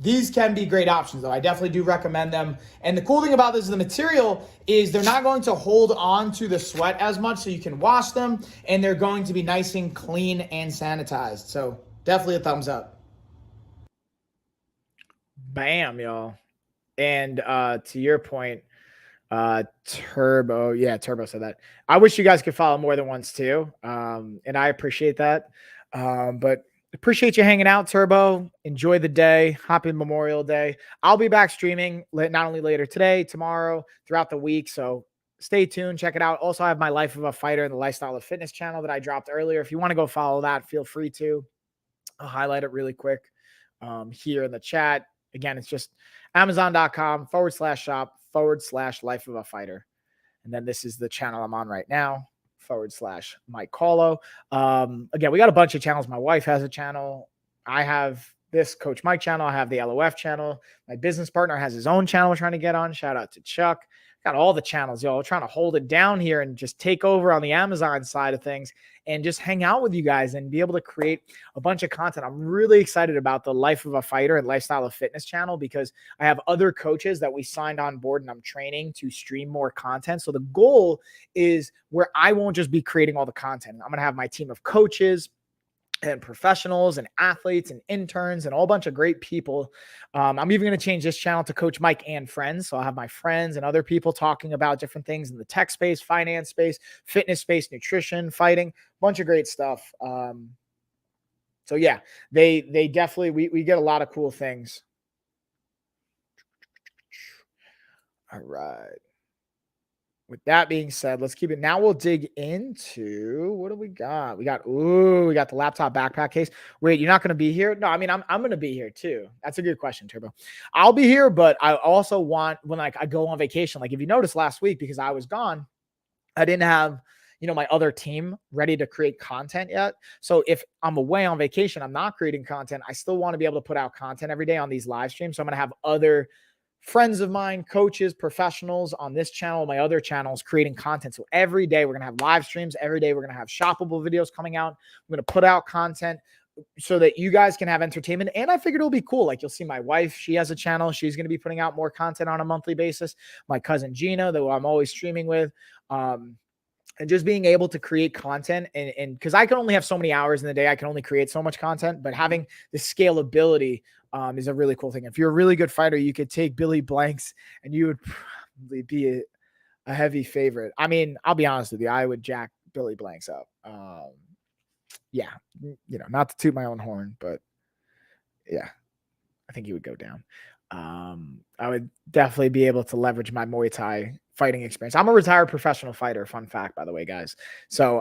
These can be great options, though. I definitely do recommend them. And the cool thing about this is the material is they're not going to hold on to the sweat as much, so you can wash them, and they're going to be nice and clean and sanitized. So definitely a thumbs up. Bam, y'all. And to your point, Turbo said that. I wish you guys could follow more than once too. And I appreciate that. But appreciate you hanging out, Turbo. Enjoy the day. Happy Memorial Day. I'll be back streaming not only later today, tomorrow, throughout the week. So stay tuned. Check it out. Also, I have my Life of a Fighter and the Lifestyle of Fitness channel that I dropped earlier. If you want to go follow that, feel free to. I'll highlight it really quick here in the chat. Again, it's just Amazon.com/shop/Life of a Fighter. And then this is the channel I'm on right now. /Mike Callo. Again, we got a bunch of channels. My wife has a channel. I have this Coach Mike channel. I have the LOF channel. My business partner has his own channel we're trying to get on. Shout out to Chuck. Got all the channels, y'all. We're trying to hold it down here and just take over on the Amazon side of things and just hang out with you guys and be able to create a bunch of content. I'm really excited about the Life of a Fighter and Lifestyle of Fitness channel because I have other coaches that we signed on board and I'm training to stream more content. So the goal is where I won't just be creating all the content. I'm going to have my team of coaches and professionals and athletes and interns and a whole bunch of great people. I'm even going to change this channel to Coach Mike and Friends. So I'll have my friends and other people talking about different things in the tech space, finance space, fitness space, nutrition, fighting, bunch of great stuff. So yeah, they definitely, we get a lot of cool things. All right. With that being said, let's keep it. Now we'll dig into what do we got? We got the laptop backpack case. Wait, you're not going to be here? No, I mean, I'm going to be here too. That's a good question, Turbo. I'll be here, but I also want when I go on vacation, like if you noticed last week, because I was gone, I didn't have, my other team ready to create content yet. So if I'm away on vacation, I'm not creating content. I still want to be able to put out content every day on these live streams. So I'm going to have other friends of mine, coaches, professionals on this channel, my other channels creating content. So every day we're going to have live streams. Every day we're going to have shoppable videos coming out. I'm going to put out content so that you guys can have entertainment. And I figured it'll be cool. Like you'll see my wife, she has a channel. She's going to be putting out more content on a monthly basis. My cousin Gina, though I'm always streaming with, and just being able to create content and because I can only have so many hours in the day, I can only create so much content, but having the scalability is a really cool thing. If you're a really good fighter, you could take Billy Blanks and you would probably be a heavy favorite. I mean, I'll be honest with you. I would jack Billy Blanks up. Yeah, not to toot my own horn, but yeah, I think he would go down. I would definitely be able to leverage my Muay Thai fighting experience. I'm a retired professional fighter. Fun fact, by the way, guys. So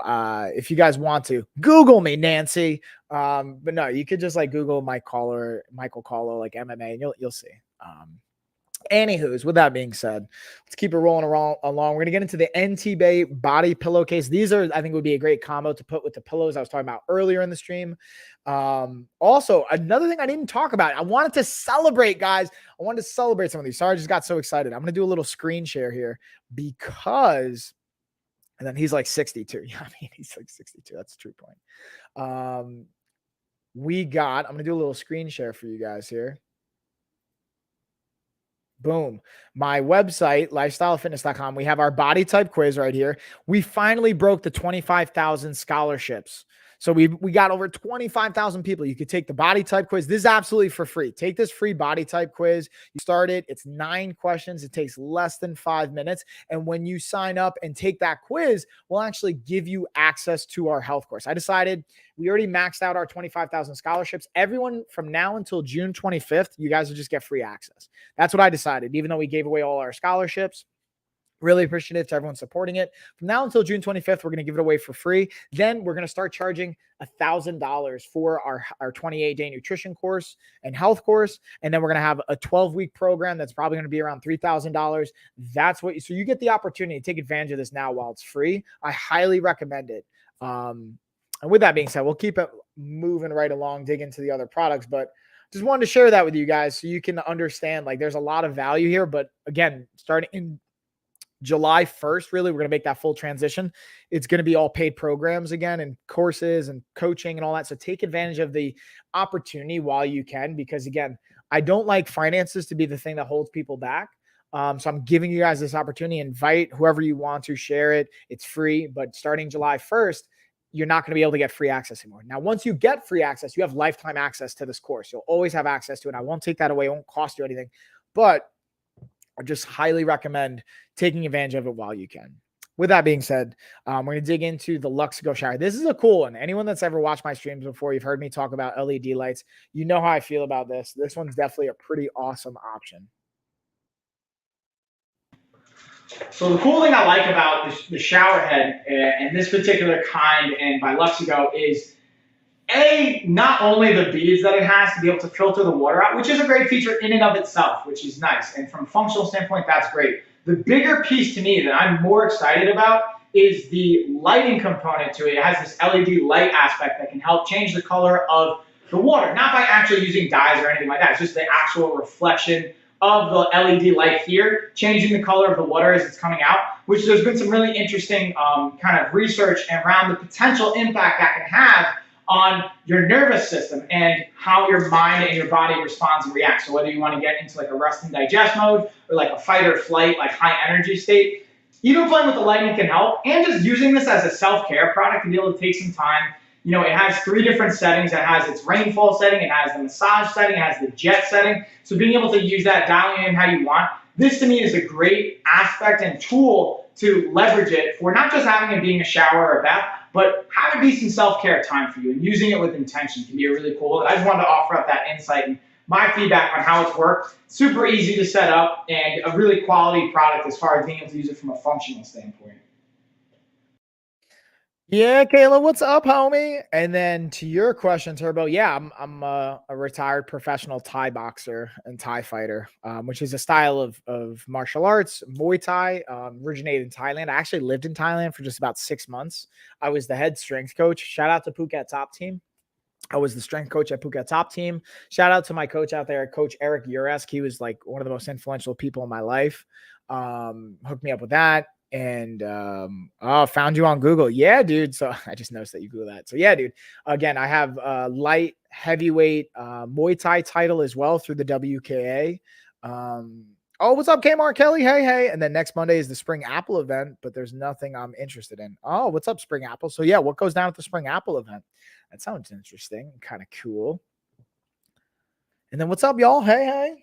if you guys want to Google me, Nancy, but no, you could just like Google Michael Callo, like MMA, and you'll see. Anywho's, with that being said, let's keep it rolling along. We're going to get into the NT Bay body pillowcase. These are, I think, would be a great combo to put with the pillows I was talking about earlier in the stream. Also, another thing I didn't talk about, I wanted to celebrate, guys. I wanted to celebrate some of these. Sorry, I just got so excited. I'm going to do a little screen share here because, and then he's like 62. Yeah, I mean, he's like 62. That's a true point. I'm going to do a little screen share for you guys here. Boom. My website, lifestylefitness.com. We have our body type quiz right here. We finally broke the 25,000 scholarships. So we got over 25,000 people. You could take the body type quiz. This is absolutely for free. Take this free body type quiz. You start it. It's 9 questions. It takes less than 5 minutes. And when you sign up and take that quiz, we'll actually give you access to our health course. I decided we already maxed out our 25,000 scholarships. Everyone from now until June 25th, you guys will just get free access. That's what I decided. Even though we gave away all our scholarships, Really appreciative to everyone supporting it. From now until June 25th, we're going to give it away for free. Then we're going to start charging $1,000 for our 28-day nutrition course and health course. And then we're going to have a 12-week program that's probably going to be around $3,000. That's what so you get the opportunity to take advantage of this now while it's free. I highly recommend it. And with that being said, we'll keep it moving right along, dig into the other products, but just wanted to share that with you guys so you can understand, like, there's a lot of value here. But again, starting in July 1st, really, we're going to make that full transition. It's going to be all paid programs again and courses and coaching and all that. So take advantage of the opportunity while you can, because again, I don't like finances to be the thing that holds people back. So I'm giving you guys this opportunity. Invite whoever you want to share it. It's free, but starting July 1st, you're not going to be able to get free access anymore. Now, once you get free access, you have lifetime access to this course. You'll always have access to it. I won't take that away. It won't cost you anything, but I just highly recommend taking advantage of it while you can. With that being said, we're going to dig into the Luxigo shower. This is a cool one. Anyone that's ever watched my streams before, you've heard me talk about LED lights. You know how I feel about this. This one's definitely a pretty awesome option. So the cool thing I like about the shower head and this particular kind and by Luxigo is not only the beads that it has to be able to filter the water out, which is a great feature in and of itself, which is nice. And from a functional standpoint, that's great. The bigger piece to me that I'm more excited about is the lighting component to it. It has this LED light aspect that can help change the color of the water, not by actually using dyes or anything like that. It's just the actual reflection of the LED light here, changing the color of the water as it's coming out, which there's been some really interesting kind of research around the potential impact that can have on your nervous system and how your mind and your body responds and reacts. So whether you want to get into like a rest and digest mode or like a fight or flight, like high energy state, even playing with the lighting can help. And just using this as a self-care product to be able to take some time. You know, it has 3 different settings. It has its rainfall setting, it has the massage setting, it has the jet setting. So being able to use that, dialing in how you want, this to me is a great aspect and tool to leverage it for not just having it being a shower or a bath, but having it be some self-care time for you and using it with intention can be really cool. And I just wanted to offer up that insight and my feedback on how it's worked. Super easy to set up and a really quality product as far as being able to use it from a functional standpoint. Yeah, Kayla, what's up, homie? And then to your question, Turbo, yeah, I'm a retired professional Thai boxer and Thai fighter, which is a style of martial arts, Muay Thai, originated in Thailand. I actually lived in Thailand for just about 6 months. I was the head strength coach. Shout out to Phuket Top Team. I was the strength coach at Phuket Top Team. Shout out to my coach out there, Coach Eric Uresk. He was like one of the most influential people in my life. Hooked me up with that. And found you on Google. Yeah, dude. So I just noticed that you Google that. So yeah, dude. Again, I have light heavyweight Muay Thai title as well through the WKA. Oh, what's up, Kmart Kelly? Hey. And then next Monday is the Spring Apple event, but there's nothing I'm interested in. Oh, what's up, Spring Apple? So yeah, what goes down at the Spring Apple event? That sounds interesting. Kind of cool. And then what's up, y'all? Hey.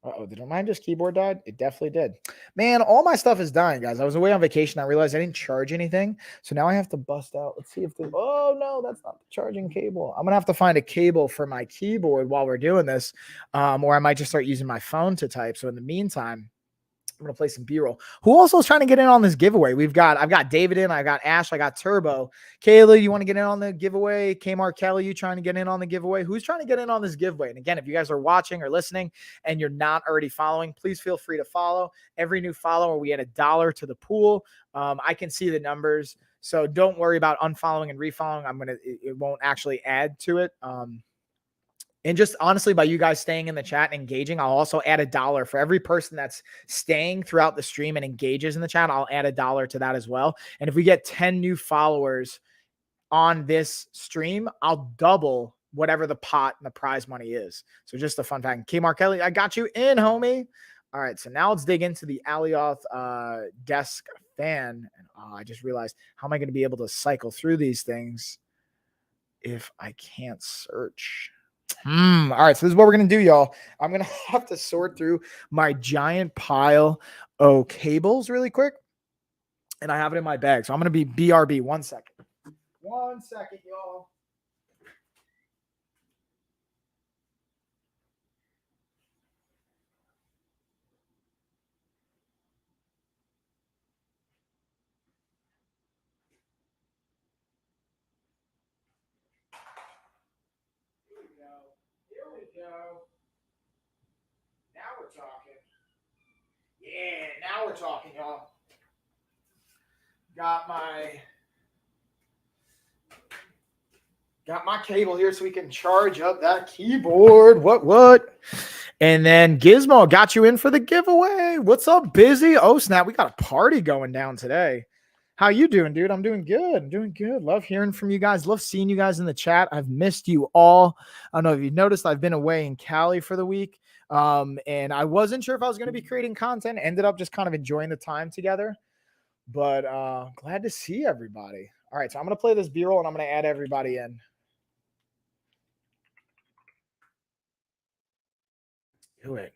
Uh-oh, did my just keyboard died? It definitely did. Man, all my stuff is dying, guys. I was away on vacation. I realized I didn't charge anything. So now I have to bust out. Let's see if oh, no, that's not the charging cable. I'm going to have to find a cable for my keyboard while we're doing this. Or I might just start using my phone to type. So in the meantime, I'm going to play some B-roll. Who also is trying to get in on this giveaway? I've got David in, I got Ash, I got Turbo. Kayla, you want to get in on the giveaway? Kmart Kelly, you trying to get in on the giveaway? Who's trying to get in on this giveaway? And again, if you guys are watching or listening and you're not already following, please feel free to follow. Every new follower, we add $1 to the pool. I can see the numbers. So don't worry about unfollowing and refollowing. It won't actually add to it. And just honestly, by you guys staying in the chat and engaging, I'll also add $1 for every person that's staying throughout the stream and engages in the chat. I'll add $1 to that as well. And if we get 10 new followers on this stream, I'll double whatever the pot and the prize money is. So just a fun fact. Kmart Kelly, I got you in, homie. All right, so now let's dig into the Alioth desk fan. And I just realized, how am I going to be able to cycle through these things if I can't search? All right, so this is what we're going to do, y'all. I'm going to have to sort through my giant pile of cables really quick, and I have it in my bag. So I'm going to be BRB. 1 second. 1 second, y'all. Yeah, now we're talking, y'all. Got my cable here so we can charge up that keyboard. What? And then Gizmo got you in for the giveaway. What's up, Busy? Oh, snap. We got a party going down today. How you doing, dude? I'm doing good. I'm doing good. Love hearing from you guys. Love seeing you guys in the chat. I've missed you all. I don't know if you've noticed, I've been away in Cali for the week. And I wasn't sure if I was going to be creating content. Ended up just kind of enjoying the time together. But glad to see everybody. All right, so I'm going to play this B-roll and I'm going to add everybody in. Do it.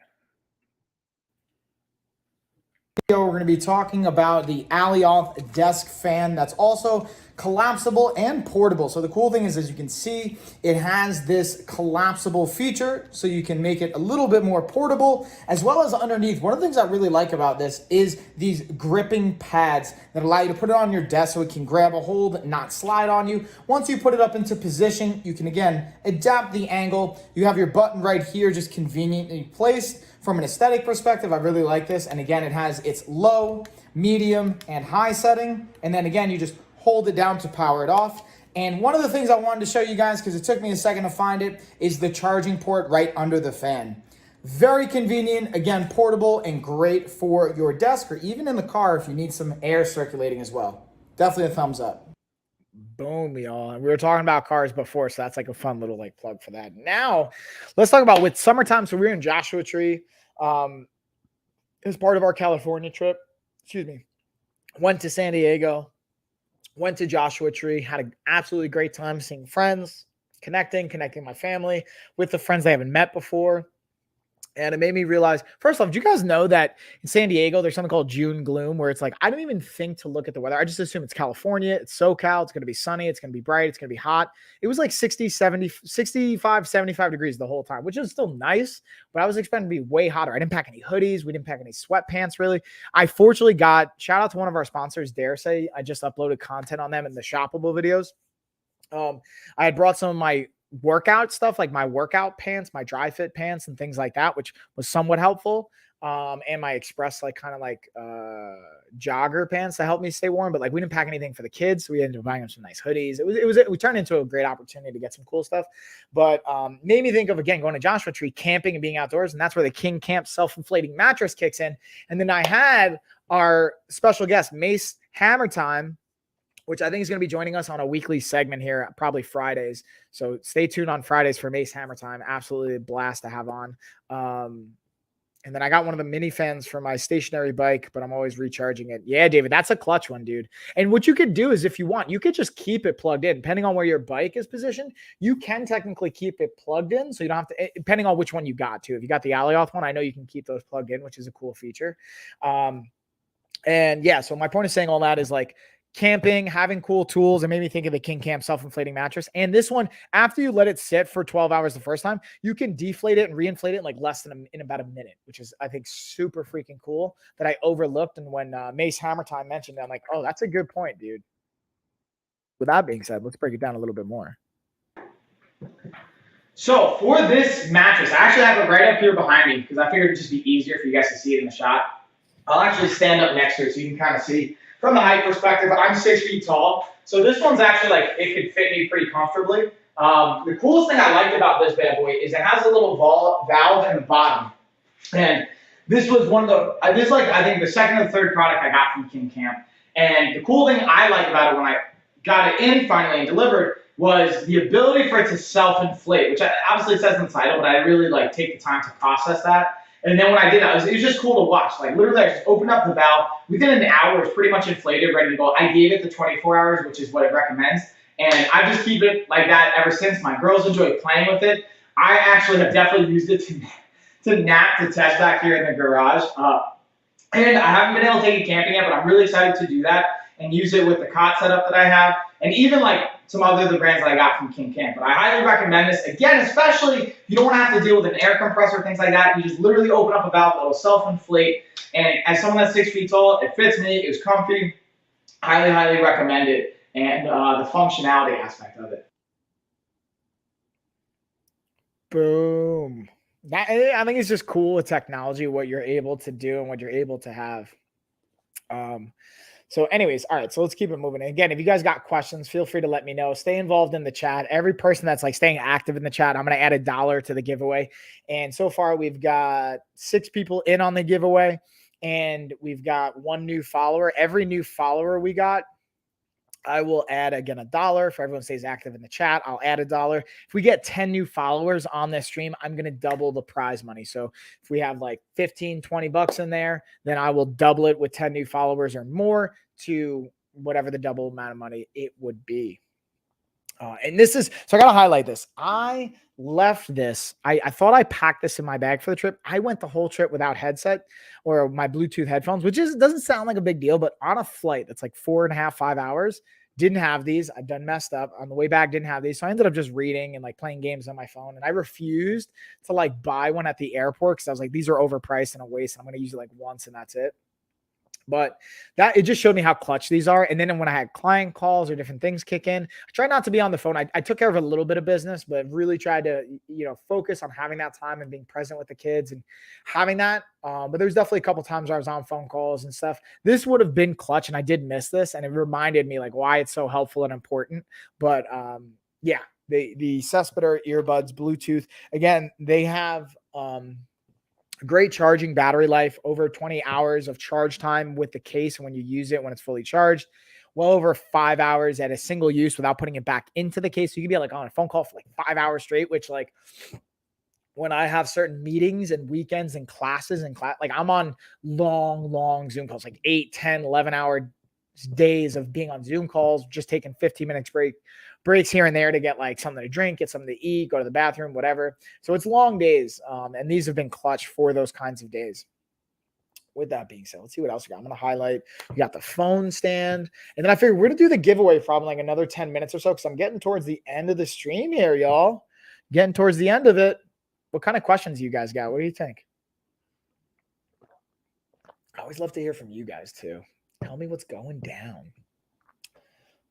We're going to be talking about the Alioth desk fan that's also collapsible and portable. So the cool thing is, as you can see, it has this collapsible feature so you can make it a little bit more portable, as well as underneath. One of the things I really like about this is these gripping pads that allow you to put it on your desk so it can grab a hold, not slide on you. Once you put it up into position, you can again adapt the angle. You have your button right here, just conveniently placed. From an aesthetic perspective, I really like this. And again, it has its low, medium, and high setting. And then again, you just hold it down to power it off. And one of the things I wanted to show you guys, because it took me a second to find it, is the charging port right under the fan. Very convenient, again, portable and great for your desk or even in the car if you need some air circulating as well. Definitely a thumbs up. Boom, y'all. And we were talking about cars before, so that's like a fun little like plug for that. Now, let's talk about with summertime. So we're in Joshua Tree. As part of our California trip. Excuse me. Went to San Diego. Went to Joshua Tree. Had an absolutely great time seeing friends, connecting my family with the friends I haven't met before. And it made me realize, first off, did you guys know that in San Diego, there's something called June gloom, where it's like, I don't even think to look at the weather. I just assume it's California, it's SoCal, it's going to be sunny, it's going to be bright, it's going to be hot. It was like 65, 75 degrees the whole time, which is still nice, but I was expecting to be way hotter. I didn't pack any hoodies. We didn't pack any sweatpants, really. I fortunately shout out to one of our sponsors, DareSay. I just uploaded content on them in the shoppable videos. I had brought some of my workout stuff, like my workout pants, my dry fit pants and things like that, which was somewhat helpful. And my express, like kind of like jogger pants to help me stay warm. But like we didn't pack anything for the kids. So we ended up buying them some nice hoodies. We turned into a great opportunity to get some cool stuff. But made me think of, again, going to Joshua Tree, camping and being outdoors. And that's where the King Camp self-inflating mattress kicks in. And then I had our special guest, Mace Hammer Time, which I think is going to be joining us on a weekly segment here, probably Fridays. So stay tuned on Fridays for Mace Hammer Time. Absolutely a blast to have on. And then I got one of the mini fans for my stationary bike, but I'm always recharging it. Yeah, David, that's a clutch one, dude. And what you could do is, if you want, you could just keep it plugged in. Depending on where your bike is positioned, you can technically keep it plugged in. So you don't have to, depending on which one you got to. If you got the Alioth one, I know you can keep those plugged in, which is a cool feature. And yeah, so my point of saying all that is like, camping, having cool tools, and made me think of the King Camp self-inflating mattress. And this one, after you let it sit for 12 hours the first time, you can deflate it and reinflate it in like in about a minute, which is, I think, super freaking cool that I overlooked. And when Mace Hammer Time mentioned it, I'm like, oh, that's a good point, dude. With that being said, let's break it down a little bit more. So for this mattress, I actually have it right up here behind me because I figured it'd just be easier for you guys to see it in the shot. I'll actually stand up next to it so you can kind of see. From the height perspective, I'm 6 feet tall, so this one's actually like, it could fit me pretty comfortably. The coolest thing I liked about this bad boy is it has a little valve in the bottom. And this was I think the second or third product I got from King Camp. And the cool thing I like about it when I got it in finally and delivered was the ability for it to self-inflate, which obviously it says in the title, but I really like take the time to process that. And then when I did that, it was just cool to watch. Like literally, I just opened up the valve. Within an hour, it's pretty much inflated, ready to go. I gave it the 24 hours, which is what it recommends. And I just keep it like that ever since. My girls enjoy playing with it. I actually have definitely used it to nap to test back here in the garage. And I haven't been able to take it camping yet, but I'm really excited to do that and use it with the cot setup that I have. And even like some other of the brands that I got from King Camp. But I highly recommend this. Again, especially if you don't want to have to deal with an air compressor, things like that. You just literally open up a valve that will self-inflate. And as someone that's 6 feet tall, it fits me. It was comfy. Highly, highly recommend it. And the functionality aspect of it. Boom. I think it's just cool with technology, what you're able to do and what you're able to have. So anyways, all right, so let's keep it moving. And again, if you guys got questions, feel free to let me know. Stay involved in the chat. Every person that's like staying active in the chat, I'm going to add $1 to the giveaway. And so far we've got 6 people in on the giveaway and we've got 1 new follower. Every new follower we got, I will add again $1 for everyone stays active in the chat. I'll add $1. If we get 10 new followers on this stream, I'm going to double the prize money. So if we have like 15, 20 bucks in there, then I will double it with 10 new followers or more to whatever the double amount of money it would be. And this is, so I got to highlight this. I left this. I thought I packed this in my bag for the trip. I went the whole trip without headset or my Bluetooth headphones, which doesn't sound like a big deal, but on a flight that's like 4.5, 5 hours, didn't have these. I done messed up on the way back. Didn't have these. So I ended up just reading and like playing games on my phone. And I refused to like buy one at the airport because I was like, these are overpriced and a waste. I'm going to use it like once and that's it. But that it just showed me how clutch these are. And then when I had client calls or different things kick in, I try not to be on the phone. I took care of a little bit of business, but really tried to, focus on having that time and being present with the kids and having that. But there's definitely a couple times where I was on phone calls and stuff. This would have been clutch, and I did miss this, and it reminded me like why it's so helpful and important. But yeah, the Cespeter earbuds, Bluetooth, again, they have great charging battery life, over 20 hours of charge time with the case when you use it when it's fully charged, well over 5 hours at a single use without putting it back into the case. So you can be like on a phone call for like 5 hours straight, which like when I have certain meetings and weekends and classes and like I'm on long Zoom calls, like 8, 10, 11 hour days of being on Zoom calls, just taking 15 minutes breaks here and there to get like something to drink, get something to eat, go to the bathroom, whatever. So it's long days. And these have been clutch for those kinds of days. With that being said, let's see what else we got. I'm going to highlight. We got the phone stand. And then I figured we're going to do the giveaway for probably like another 10 minutes or so because I'm getting towards the end of the stream here, y'all. Getting towards the end of it. What kind of questions you guys got? What do you think? I always love to hear from you guys too. Tell me what's going down.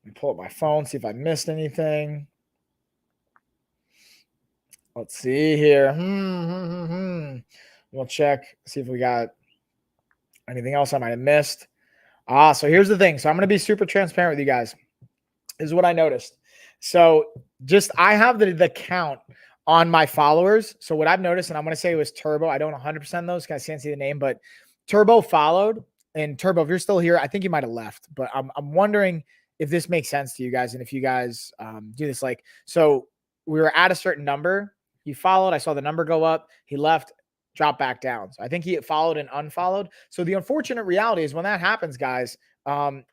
Let me pull up my phone, see if I missed anything. Let's see here. We'll check, see if we got anything else I might have missed. So here's the thing. So I'm going to be super transparent with you guys. This is what I noticed. So I have the count on my followers. So what I've noticed, and I'm going to say it was Turbo. I don't 100% those because I can't see the name, but Turbo followed. And Turbo, if you're still here, I think you might have left, but I'm wondering if this makes sense to you guys. And if you guys do this, like, so we were at a certain number, he followed, I saw the number go up, he left, dropped back down. So I think he followed and unfollowed. So the unfortunate reality is when that happens, guys, when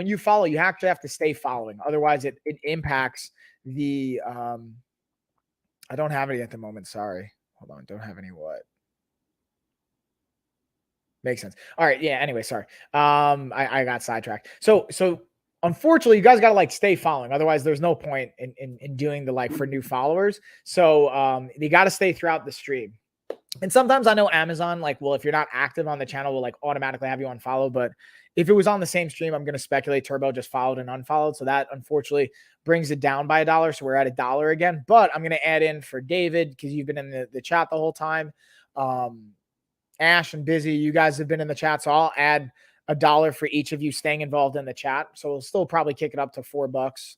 you follow, you actually have to stay following. Otherwise it impacts the, I don't have any at the moment. Sorry. Hold on. Don't have any what? Makes sense. All right. Yeah. Anyway, sorry. I got sidetracked. So unfortunately, you guys got to like stay following. Otherwise, there's no point in doing the like for new followers. So you got to stay throughout the stream. And sometimes I know Amazon, like, well, if you're not active on the channel, will like automatically have you unfollow. But if it was on the same stream, I'm going to speculate Turbo just followed and unfollowed. So that unfortunately brings it down by $1. So we're at $1 again. But I'm going to add in for David because you've been in the chat the whole time. Ash and Busy, you guys have been in the chat. So I'll add $1 for each of you staying involved in the chat. So we'll still probably kick it up to $4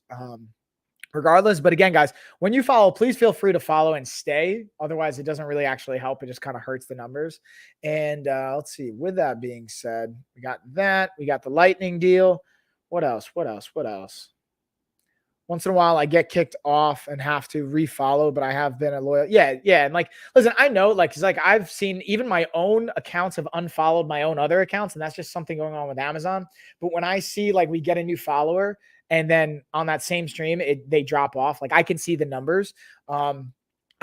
regardless. But again, guys, when you follow, please feel free to follow and stay. Otherwise, it doesn't really actually help. It just kind of hurts the numbers. And let's see. With that being said, we got that. We got the lightning deal. What else? Once in a while, I get kicked off and have to refollow, but I have been a loyal. Yeah. And like, listen, I know, like, it's like I've seen even my own accounts have unfollowed my own other accounts, and that's just something going on with Amazon. But when I see like we get a new follower and then on that same stream, they drop off, like I can see the numbers.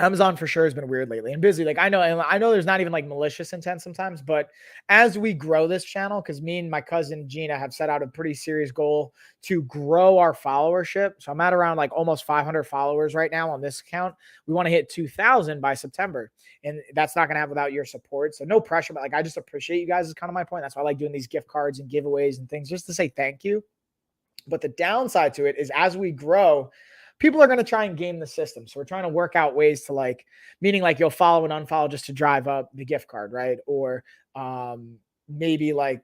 Amazon for sure has been weird lately and Busy. Like I know there's not even like malicious intent sometimes, but as we grow this channel, because me and my cousin Gina have set out a pretty serious goal to grow our followership. So I'm at around like almost 500 followers right now on this account. We want to hit 2,000 by September, and that's not going to happen without your support. So no pressure, but like I just appreciate you guys is kind of my point. That's why I like doing these gift cards and giveaways and things just to say thank you. But the downside to it is as we grow, people are going to try and game the system. So we're trying to work out ways to like, meaning like you'll follow and unfollow just to drive up the gift card, right? Or maybe like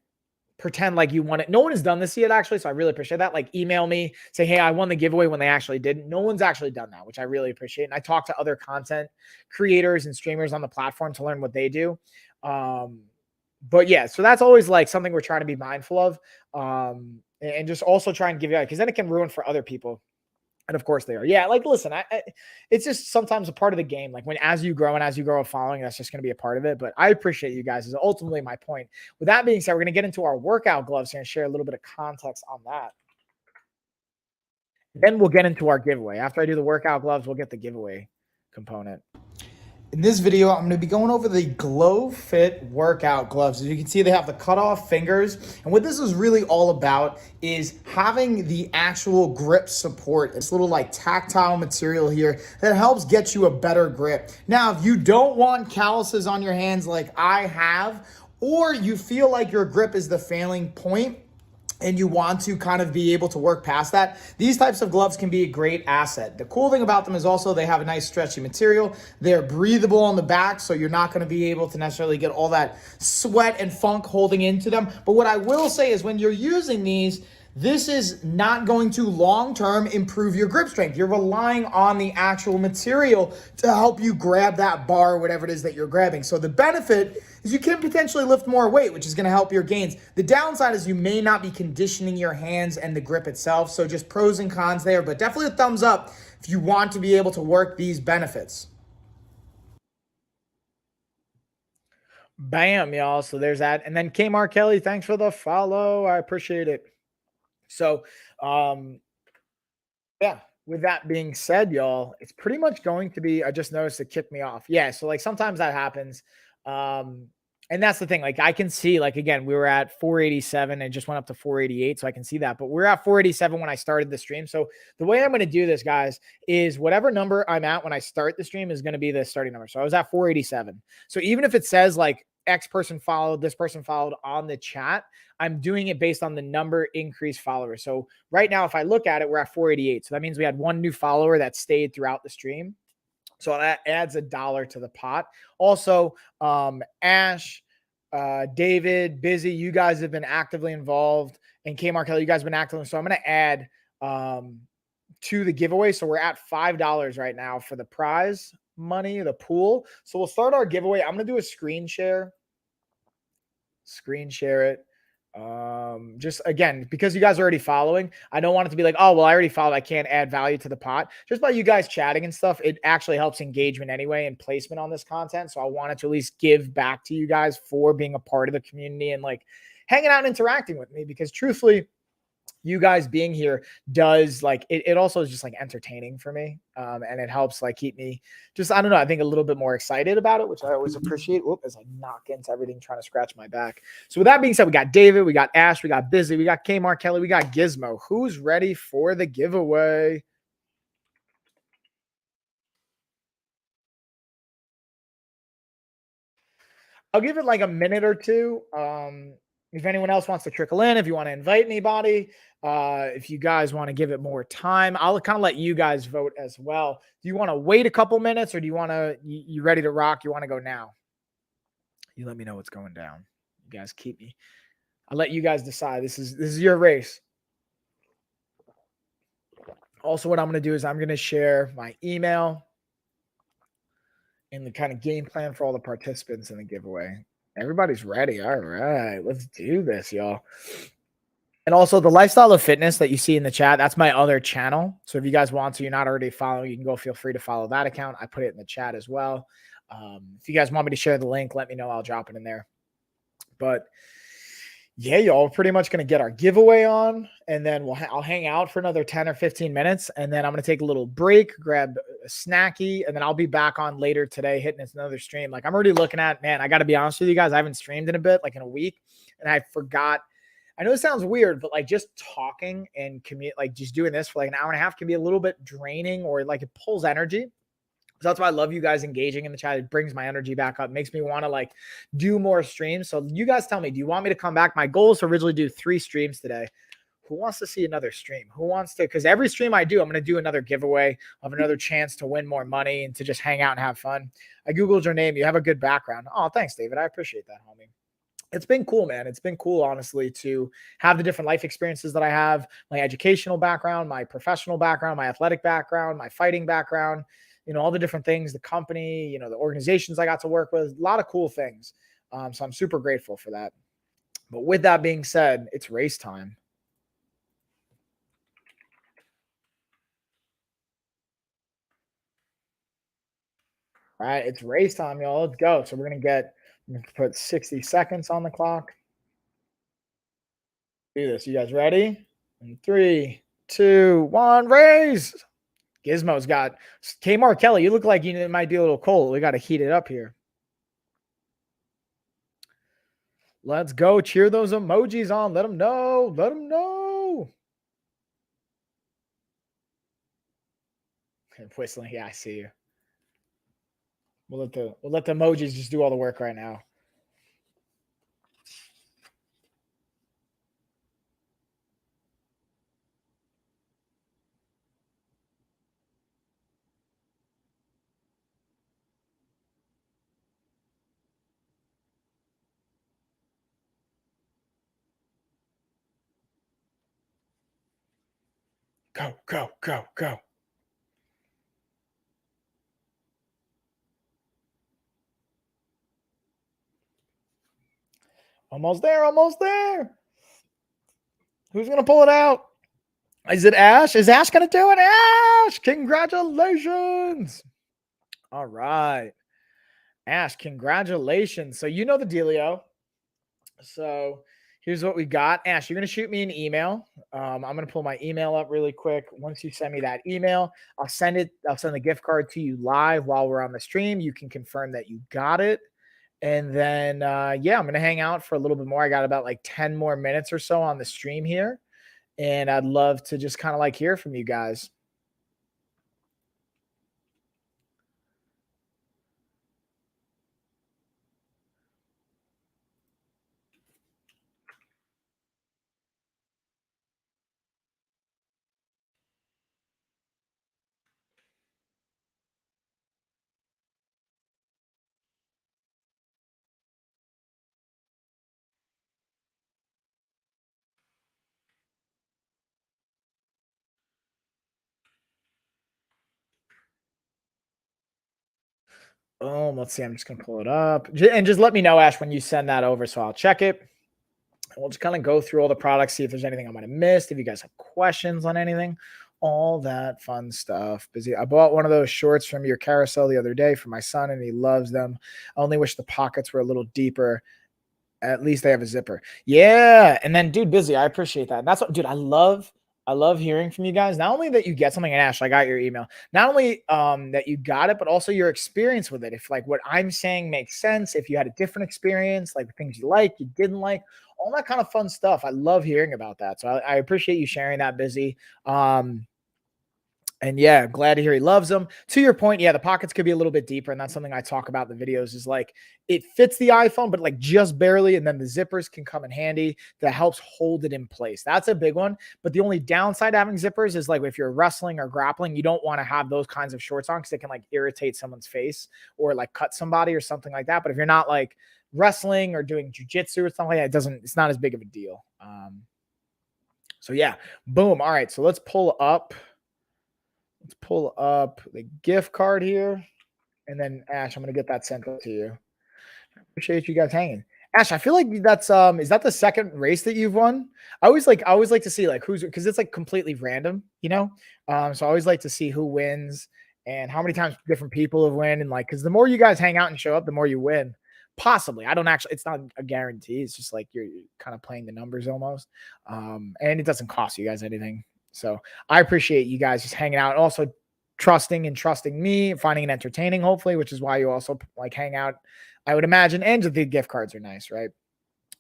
pretend like you won it. No one has done this yet, actually. So I really appreciate that. Like email me, say, hey, I won the giveaway when they actually didn't. No one's actually done that, which I really appreciate. And I talk to other content creators and streamers on the platform to learn what they do. But yeah, so that's always like something we're trying to be mindful of. And just also try and give you out, because then it can ruin for other people. And of course they are. Yeah, like listen, it's just sometimes a part of the game. Like as you grow a following, that's just going to be a part of it. But I appreciate you guys is ultimately my point. With that being said, we're going to get into our workout gloves here and share a little bit of context on that. Then we'll get into our giveaway. After I do the workout gloves, we'll get the giveaway component. In this video, I'm going to be going over the Glow Fit workout gloves. As you can see, they have the cutoff fingers. And what this is really all about is having the actual grip support. It's a little like tactile material here that helps get you a better grip. Now, if you don't want calluses on your hands like I have, or you feel like your grip is the failing point, and you want to kind of be able to work past that, these types of gloves can be a great asset. The cool thing about them is also they have a nice stretchy material. They're breathable on the back, so you're not going to be able to necessarily get all that sweat and funk holding into them. But what I will say is when you're using these, this is not going to long-term improve your grip strength. You're relying on the actual material to help you grab that bar or whatever it is that you're grabbing. So the benefit is you can potentially lift more weight, which is going to help your gains. The downside is you may not be conditioning your hands and the grip itself. So just pros and cons there, but definitely a thumbs up if you want to be able to work these benefits. Bam, y'all. So there's that. And then Kmart Kelly, thanks for the follow. I appreciate it. So, yeah, with that being said, y'all, it's pretty much going to be, I just noticed it kicked me off. Yeah. So like sometimes that happens. And that's the thing, like I can see, like, again, we were at 487 and just went up to 488. So I can see that, but we're at 487 when I started the stream. So the way I'm going to do this, guys, is whatever number I'm at when I start the stream is going to be the starting number. So I was at 487. So even if it says like X person followed, this person followed on the chat, I'm doing it based on the number increased followers. So right now, if I look at it, we're at 488. So that means we had one new follower that stayed throughout the stream. So that adds $1 to the pot. Also, Ash, David, Busy, you guys have been actively involved. And Kmart Kelly, you guys have been active. So I'm going to add to the giveaway. So we're at $5 right now for the prize money, the pool. So we'll start our giveaway. I'm going to do a screen share it. Just again, because you guys are already following, I don't want it to be like, oh, well, I already followed, I can't add value to the pot. Just by you guys chatting and stuff, it actually helps engagement anyway and placement on this content. So I wanted to at least give back to you guys for being a part of the community and like hanging out and interacting with me, because truthfully, you guys being here does like it also is just like entertaining for me. And it helps like keep me just, I don't know, I think a little bit more excited about it, which I always appreciate. Whoop, as I knock into everything trying to scratch my back. So with that being said, we got David, we got Ash, we got Busy, we got Kmart Kelly, we got Gizmo. Who's ready for the giveaway? I'll give it like a minute or two. If anyone else wants to trickle in, if you want to invite anybody, if you guys want to give it more time, I'll kind of let you guys vote as well. Do you want to wait a couple minutes, or do you want to, you ready to rock? You want to go now? You let me know what's going down. You guys keep me. I'll let you guys decide. This is your race. Also, what I'm going to do is I'm going to share my email and the kind of game plan for all the participants in the giveaway. Everybody's ready. All right, let's do this, y'all. And also the Lifestyle of Fitness that you see in the chat, that's my other channel. So if you guys want to, you're not already following, you can go feel free to follow that account. I put it in the chat as well. If you guys want me to share the link, let me know. I'll drop it in there. But yeah, y'all, we're pretty much going to get our giveaway on, and then I'll hang out for another 10 or 15 minutes. And then I'm going to take a little break, grab a snacky, and then I'll be back on later today hitting another stream. Like I'm already looking at, man, I got to be honest with you guys. I haven't streamed in a bit, like in a week, and I forgot. I know it sounds weird, but like just talking and like just doing this for like an hour and a half can be a little bit draining, or like it pulls energy. So that's why I love you guys engaging in the chat. It brings my energy back up, makes me want to like do more streams. So you guys tell me, do you want me to come back? My goal is to originally do 3 streams today. who wants to see another stream? Who wants to? Because every stream I do, I'm going to do another giveaway of another chance to win more money and to just hang out and have fun. I Googled your name. You have a good background. Oh, thanks, David. I appreciate that, homie. It's been cool, man. It's been cool, honestly, to have the different life experiences that I have, my educational background, my professional background, my athletic background, my fighting background, all the different things, the company, the organizations I got to work with, a lot of cool things. So I'm super grateful for that. But with that being said, it's race time. All right, it's race time, y'all. Let's go. So we're going to put 60 seconds on the clock. Do this. You guys ready? In 3, 2, 1, race. Gizmo's got Kmart Kelly. You look like you might be a little cold. We got to heat it up here. Let's go. Cheer those emojis on. Let them know. Let them know. Whistling. Yeah, I see you. We'll let the emojis just do all the work right now. Go, go, go, go. Almost there, almost there. Who's going to pull it out? Is it Ash? Is Ash going to do it? Ash, congratulations. All right. Ash, congratulations. So you know the dealio. So here's what we got. Ash, you're going to shoot me an email. I'm going to pull my email up really quick. Once you send me that email, I'll send the gift card to you live while we're on the stream. You can confirm that you got it. And then, yeah, I'm going to hang out for a little bit more. I got about like 10 more minutes or so on the stream here. And I'd love to just kind of like hear from you guys. Let's see. I'm just going to pull it up. And just let me know, Ash, when you send that over, so I'll check it. And we'll just kind of go through all the products, see if there's anything I might have missed, if you guys have questions on anything, all that fun stuff. Busy. I bought one of those shorts from your carousel the other day for my son, and he loves them. I only wish the pockets were a little deeper. At least they have a zipper. Yeah. And then, dude, Busy, I appreciate that. And that's what, dude, I love hearing from you guys. Not only that you get something, and Ash, I got your email. Not only that you got it, but also your experience with it. If like what I'm saying makes sense, if you had a different experience, like things you like, you didn't like, all that kind of fun stuff. I love hearing about that. So I appreciate you sharing that, Busy. And yeah, glad to hear he loves them. To your point, yeah, the pockets could be a little bit deeper. And that's something I talk about in the videos is like it fits the iPhone, but like just barely. And then the zippers can come in handy. That helps hold it in place. That's a big one. But the only downside to having zippers is like if you're wrestling or grappling, you don't want to have those kinds of shorts on because it can like irritate someone's face or like cut somebody or something like that. But if you're not like wrestling or doing jujitsu or something like that, it's not as big of a deal. So yeah, boom. All right. So let's pull up the gift card here. And then Ash, I'm going to get that sent up to you. I appreciate you guys hanging. Ash, I feel like that's is that the second race that you've won? I always like to see like who's, because it's like completely random, so I always like to see who wins and how many times different people have won, and like because the more you guys hang out and show up, the more you win. Possibly. It's not a guarantee. It's just like you're kind of playing the numbers almost. And it doesn't cost you guys anything. So I appreciate you guys just hanging out and also trusting me, finding it entertaining, hopefully, which is why you also like hang out, I would imagine. And the gift cards are nice, right?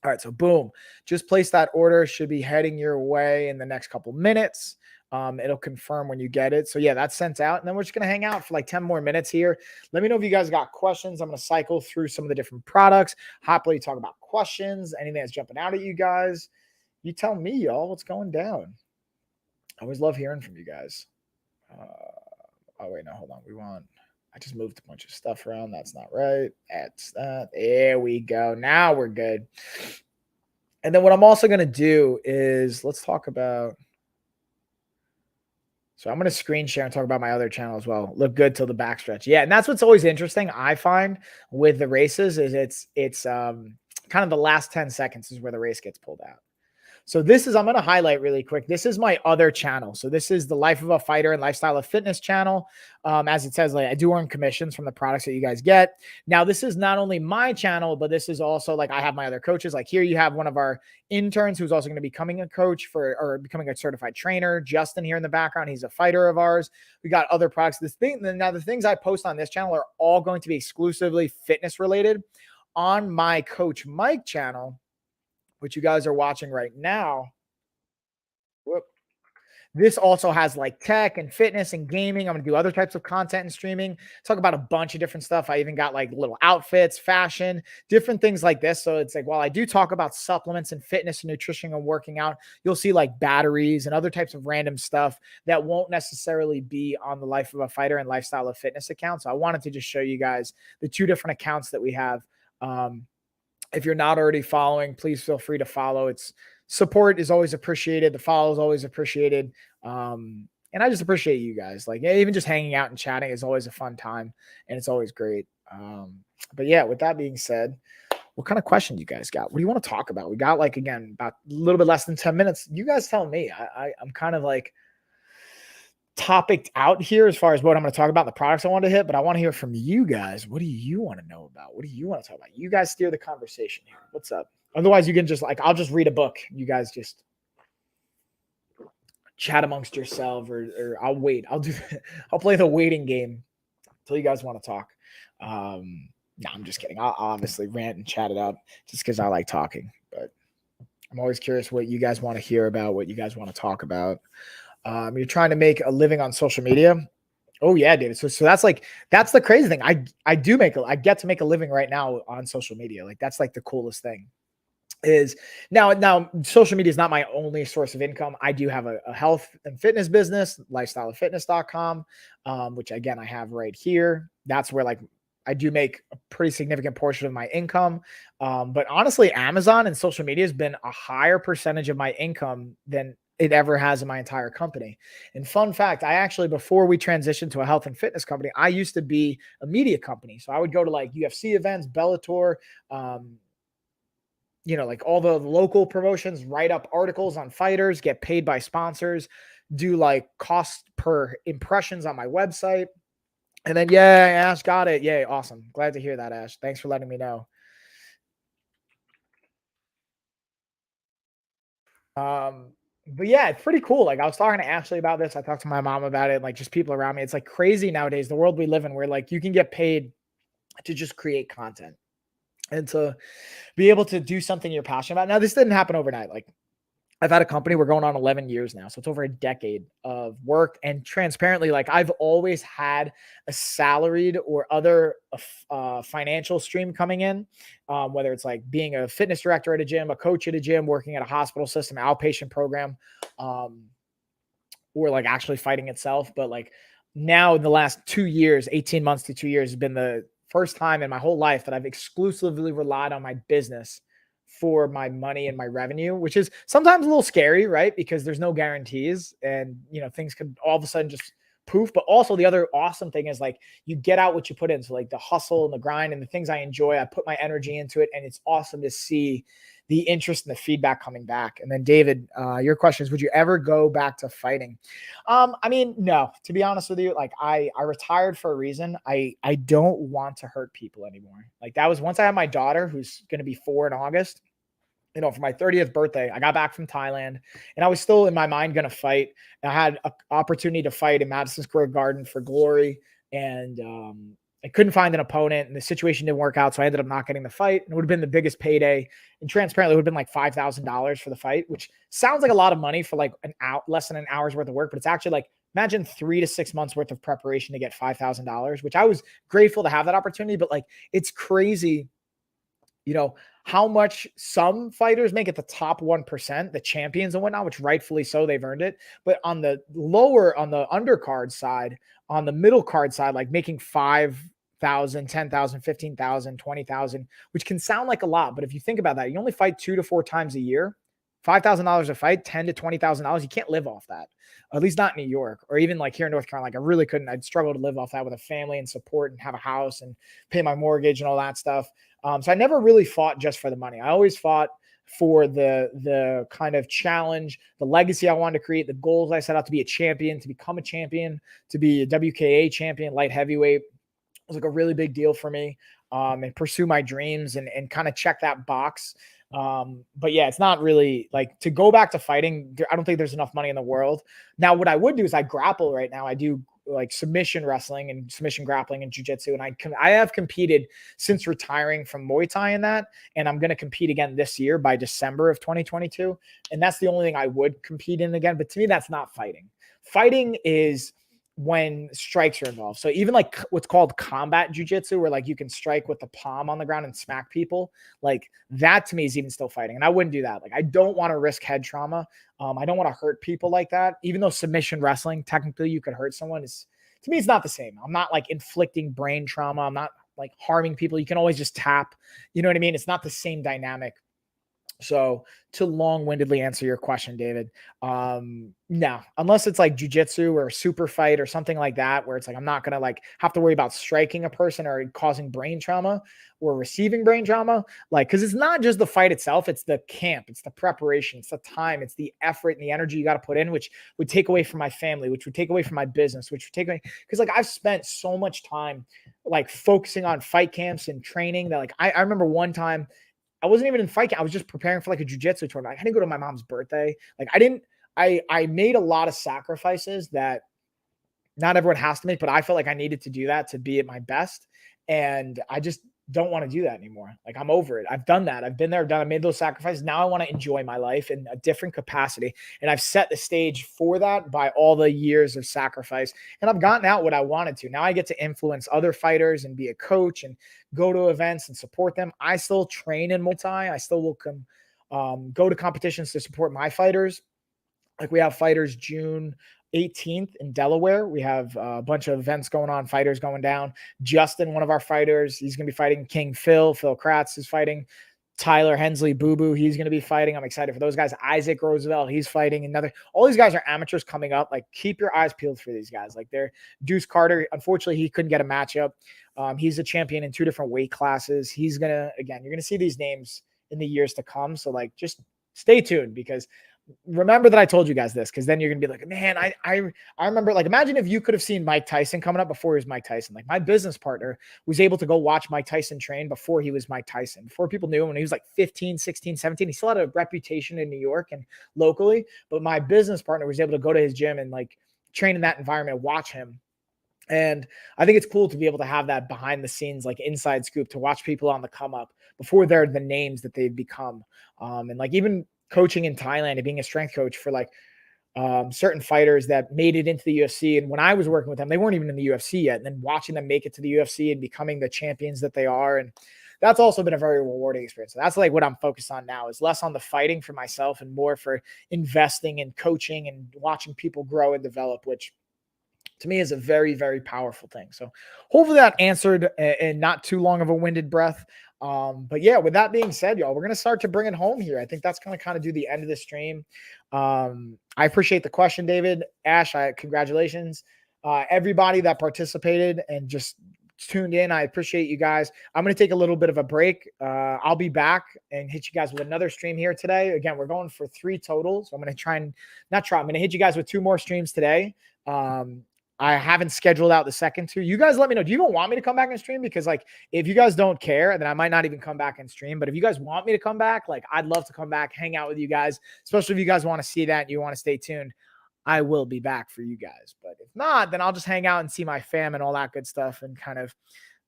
All right. So boom, just place that order. Should be heading your way in the next couple minutes. It'll confirm when you get it. So yeah, that's sent out. And then we're just going to hang out for like 10 more minutes here. Let me know if you guys got questions. I'm going to cycle through some of the different products, happily talk about questions, anything that's jumping out at you guys. You tell me, y'all, what's going down. I always love hearing from you guys. Oh, wait, no, hold on. I just moved a bunch of stuff around. That's not right. That's that. There we go. Now we're good. And then what I'm also going to do is let's talk about. So I'm going to screen share and talk about my other channel as well. Look good till the backstretch. Yeah. And that's what's always interesting, I find, with the races is it's kind of the last 10 seconds is where the race gets pulled out. So I'm going to highlight really quick. This is my other channel. So this is the Life of a Fighter and Lifestyle of Fitness channel. As it says, like I do earn commissions from the products that you guys get. Now, this is not only my channel, but this is also like I have my other coaches. Like here you have one of our interns who's also going to be becoming a coach or becoming a certified trainer. Justin here in the background. He's a fighter of ours. We got other products. Now the things I post on this channel are all going to be exclusively fitness related. On my Coach Mike channel, which you guys are watching right now. This also has like tech and fitness and gaming. I'm going to do other types of content and streaming, talk about a bunch of different stuff. I even got like little outfits, fashion, different things like this. So it's like, while I do talk about supplements and fitness and nutrition and working out, you'll see like batteries and other types of random stuff that won't necessarily be on the Life of a Fighter and Lifestyle of Fitness account. So I wanted to just show you guys the two different accounts that we have. If you're not already following, please feel free to follow. Support is always appreciated. The follow is always appreciated. And I just appreciate you guys. Like even just hanging out and chatting is always a fun time and it's always great. But yeah, with that being said, what kind of question you guys got? What do you want to talk about? We got like, again, about a little bit less than 10 minutes. You guys tell me. I'm kind of like topic out here as far as what I'm going to talk about, the products I want to hit, but I want to hear from you guys. What do you want to know about? What do you want to talk about? You guys steer the conversation here. What's up? Otherwise, you can just like, I'll just read a book. You guys just chat amongst yourself or I'll wait. I'll play the waiting game until you guys want to talk. No, I'm just kidding. I'll obviously rant and chat it up just because I like talking, but I'm always curious what you guys want to hear about, what you guys want to talk about. You're trying to make a living on social media. Oh yeah, David. So that's the crazy thing. I get to make a living right now on social media. Like that's like the coolest thing is now social media is not my only source of income. I do have a health and fitness business, lifestyleoffitness.com, which again, I have right here. That's where like I do make a pretty significant portion of my income. But honestly, Amazon and social media has been a higher percentage of my income than it ever has in my entire company. And fun fact, I actually, before we transitioned to a health and fitness company, I used to be a media company. So I would go to like UFC events, Bellator, like all the local promotions, write up articles on fighters, get paid by sponsors, do like cost per impressions on my website. And then, yeah, Ash got it. Yay. Awesome. Glad to hear that, Ash. Thanks for letting me know. But yeah, it's pretty cool. Like I was talking to Ashley about this. I talked to my mom about it, like just people around me. It's like crazy nowadays, the world we live in, where like you can get paid to just create content and to be able to do something you're passionate about. Now, this didn't happen overnight. Like I've had a company, we're going on 11 years now. So it's over a decade of work, and transparently, like I've always had a salaried or other financial stream coming in, whether it's like being a fitness director at a gym, a coach at a gym, working at a hospital system, outpatient program, or like actually fighting itself. But like now in the last 2 years, 18 months to 2 years has been the first time in my whole life that I've exclusively relied on my business for my money and my revenue, which is sometimes a little scary, right? Because there's no guarantees and, things could all of a sudden just poof. But also the other awesome thing is like you get out what you put in. So like the hustle and the grind and the things I enjoy, I put my energy into it. And it's awesome to see the interest and the feedback coming back. And then David, your question is, would you ever go back to fighting? I mean, no, to be honest with you, like I retired for a reason. I don't want to hurt people anymore. Like that was once I had my daughter, who's going to be 4 in August, for my 30th birthday, I got back from Thailand and I was still in my mind going to fight. And I had an opportunity to fight in Madison Square Garden for Glory. And, I couldn't find an opponent and the situation didn't work out. So I ended up not getting the fight. And it would have been the biggest payday. And transparently, it would have been like $5,000 for the fight, which sounds like a lot of money for like less than an hour's worth of work. But it's actually like, imagine 3 to 6 months worth of preparation to get $5,000, which I was grateful to have that opportunity. But like, it's crazy you know, how much some fighters make at the top 1%, the champions and whatnot, which rightfully so, they've earned it. But on the undercard side, on the middle card side, like making 5,000, 10,000, 15,000, 20,000, which can sound like a lot. But if you think about that, you only fight 2 to 4 times a year, $5,000 a fight, $10,000 to $20,000. You can't live off that, at least not in New York or even like here in North Carolina. Like I really couldn't. I'd struggle to live off that with a family and support and have a house and pay my mortgage and all that stuff. So I never really fought just for the money. I always fought for the kind of challenge, the legacy I wanted to create, the goals I set out to be a champion, to become a champion, to be a WKA champion, light heavyweight. It was like a really big deal for me, and pursue my dreams and kind of check that box. But yeah, it's not really like to go back to fighting. I don't think there's enough money in the world. Now, what I would do is I grapple right now. I do like submission wrestling and submission grappling and jiu-jitsu. And I have competed since retiring from Muay Thai in that. And I'm going to compete again this year by December of 2022. And that's the only thing I would compete in again. But to me, that's not fighting. Fighting is when strikes are involved. So even like what's called combat jiu-jitsu, where like you can strike with the palm on the ground and smack people, like that to me is even still fighting. And I wouldn't do that. Like I don't want to risk head trauma. I don't want to hurt people like that. Even though submission wrestling, technically you could hurt someone, is to me, it's not the same. I'm not like inflicting brain trauma. I'm not like harming people. You can always just tap. You know what I mean? It's not the same dynamic. So to long-windedly answer your question, David, no, unless it's like jujitsu or super fight or something like that, where it's like, I'm not going to like have to worry about striking a person or causing brain trauma or receiving brain trauma. Like, cause it's not just the fight itself. It's the camp, it's the preparation, it's the time, it's the effort and the energy you got to put in, which would take away from my family, which would take away from my business, which would take away. Cause like I've spent so much time like focusing on fight camps and training that like, I remember one time, I wasn't even in fight camp. I was just preparing for like a jiu-jitsu tournament. I had to go to my mom's birthday. Like I made a lot of sacrifices that not everyone has to make, but I felt like I needed to do that to be at my best. And I just don't want to do that anymore. Like I'm over it. I've done that. I've been there, I made those sacrifices. Now I want to enjoy my life in a different capacity. And I've set the stage for that by all the years of sacrifice. And I've gotten out what I wanted to. Now I get to influence other fighters and be a coach and go to events and support them. I still train in Muay Thai. I still will go to competitions to support my fighters. Like we have fighters June 18th in Delaware. We have a bunch of events going on, fighters going down. Justin, one of our fighters, he's going to be fighting King Phil. Phil Kratz is fighting. Tyler Hensley, Boo Boo, he's going to be fighting. I'm excited for those guys. Isaac Roosevelt, he's fighting another. All these guys are amateurs coming up. Like keep your eyes peeled for these guys. Like they're Deuce Carter. Unfortunately, he couldn't get a matchup. He's a champion in 2 different weight classes. He's going to, again, you're going to see these names in the years to come. So like, just stay tuned because remember that I told you guys this, because then you're gonna be like, man, I remember, like, imagine if you could have seen Mike Tyson coming up before he was Mike Tyson. Like my business partner was able to go watch Mike Tyson train before he was Mike Tyson, before people knew him when he was like 15, 16, 17. He still had a reputation in New York and locally, but my business partner was able to go to his gym and like train in that environment, watch him. And I think it's cool to be able to have that behind the scenes, like inside scoop, to watch people on the come up before they're the names that they've become. And like even coaching in Thailand and being a strength coach for like certain fighters that made it into the UFC. And when I was working with them, they weren't even in the UFC yet. And then watching them make it to the UFC and becoming the champions that they are. And that's also been a very rewarding experience. So that's like what I'm focused on now, is less on the fighting for myself and more for investing and coaching and watching people grow and develop, which to me is a very, very powerful thing. So hopefully that answered in not too long of a winded breath. But yeah, with that being said, y'all, we're going to start to bring it home here. I think that's going to kind of do the end of the stream. I appreciate the question, David. Ash, congratulations. Everybody that participated and just tuned in, I appreciate you guys. I'm going to take a little bit of a break. I'll be back and hit you guys with another stream here today. Again, we're going for 3 total. So I'm going to I'm going to hit you guys with 2 more streams today. I haven't scheduled out the second 2. You guys let me know. Do you even want me to come back and stream? Because like, if you guys don't care, then I might not even come back and stream. But if you guys want me to come back, like I'd love to come back, hang out with you guys, especially if you guys want to see that and you want to stay tuned. I will be back for you guys. But if not, then I'll just hang out and see my fam and all that good stuff and kind of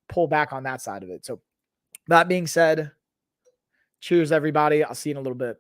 pull back on that side of it. So that being said, cheers, everybody. I'll see you in a little bit.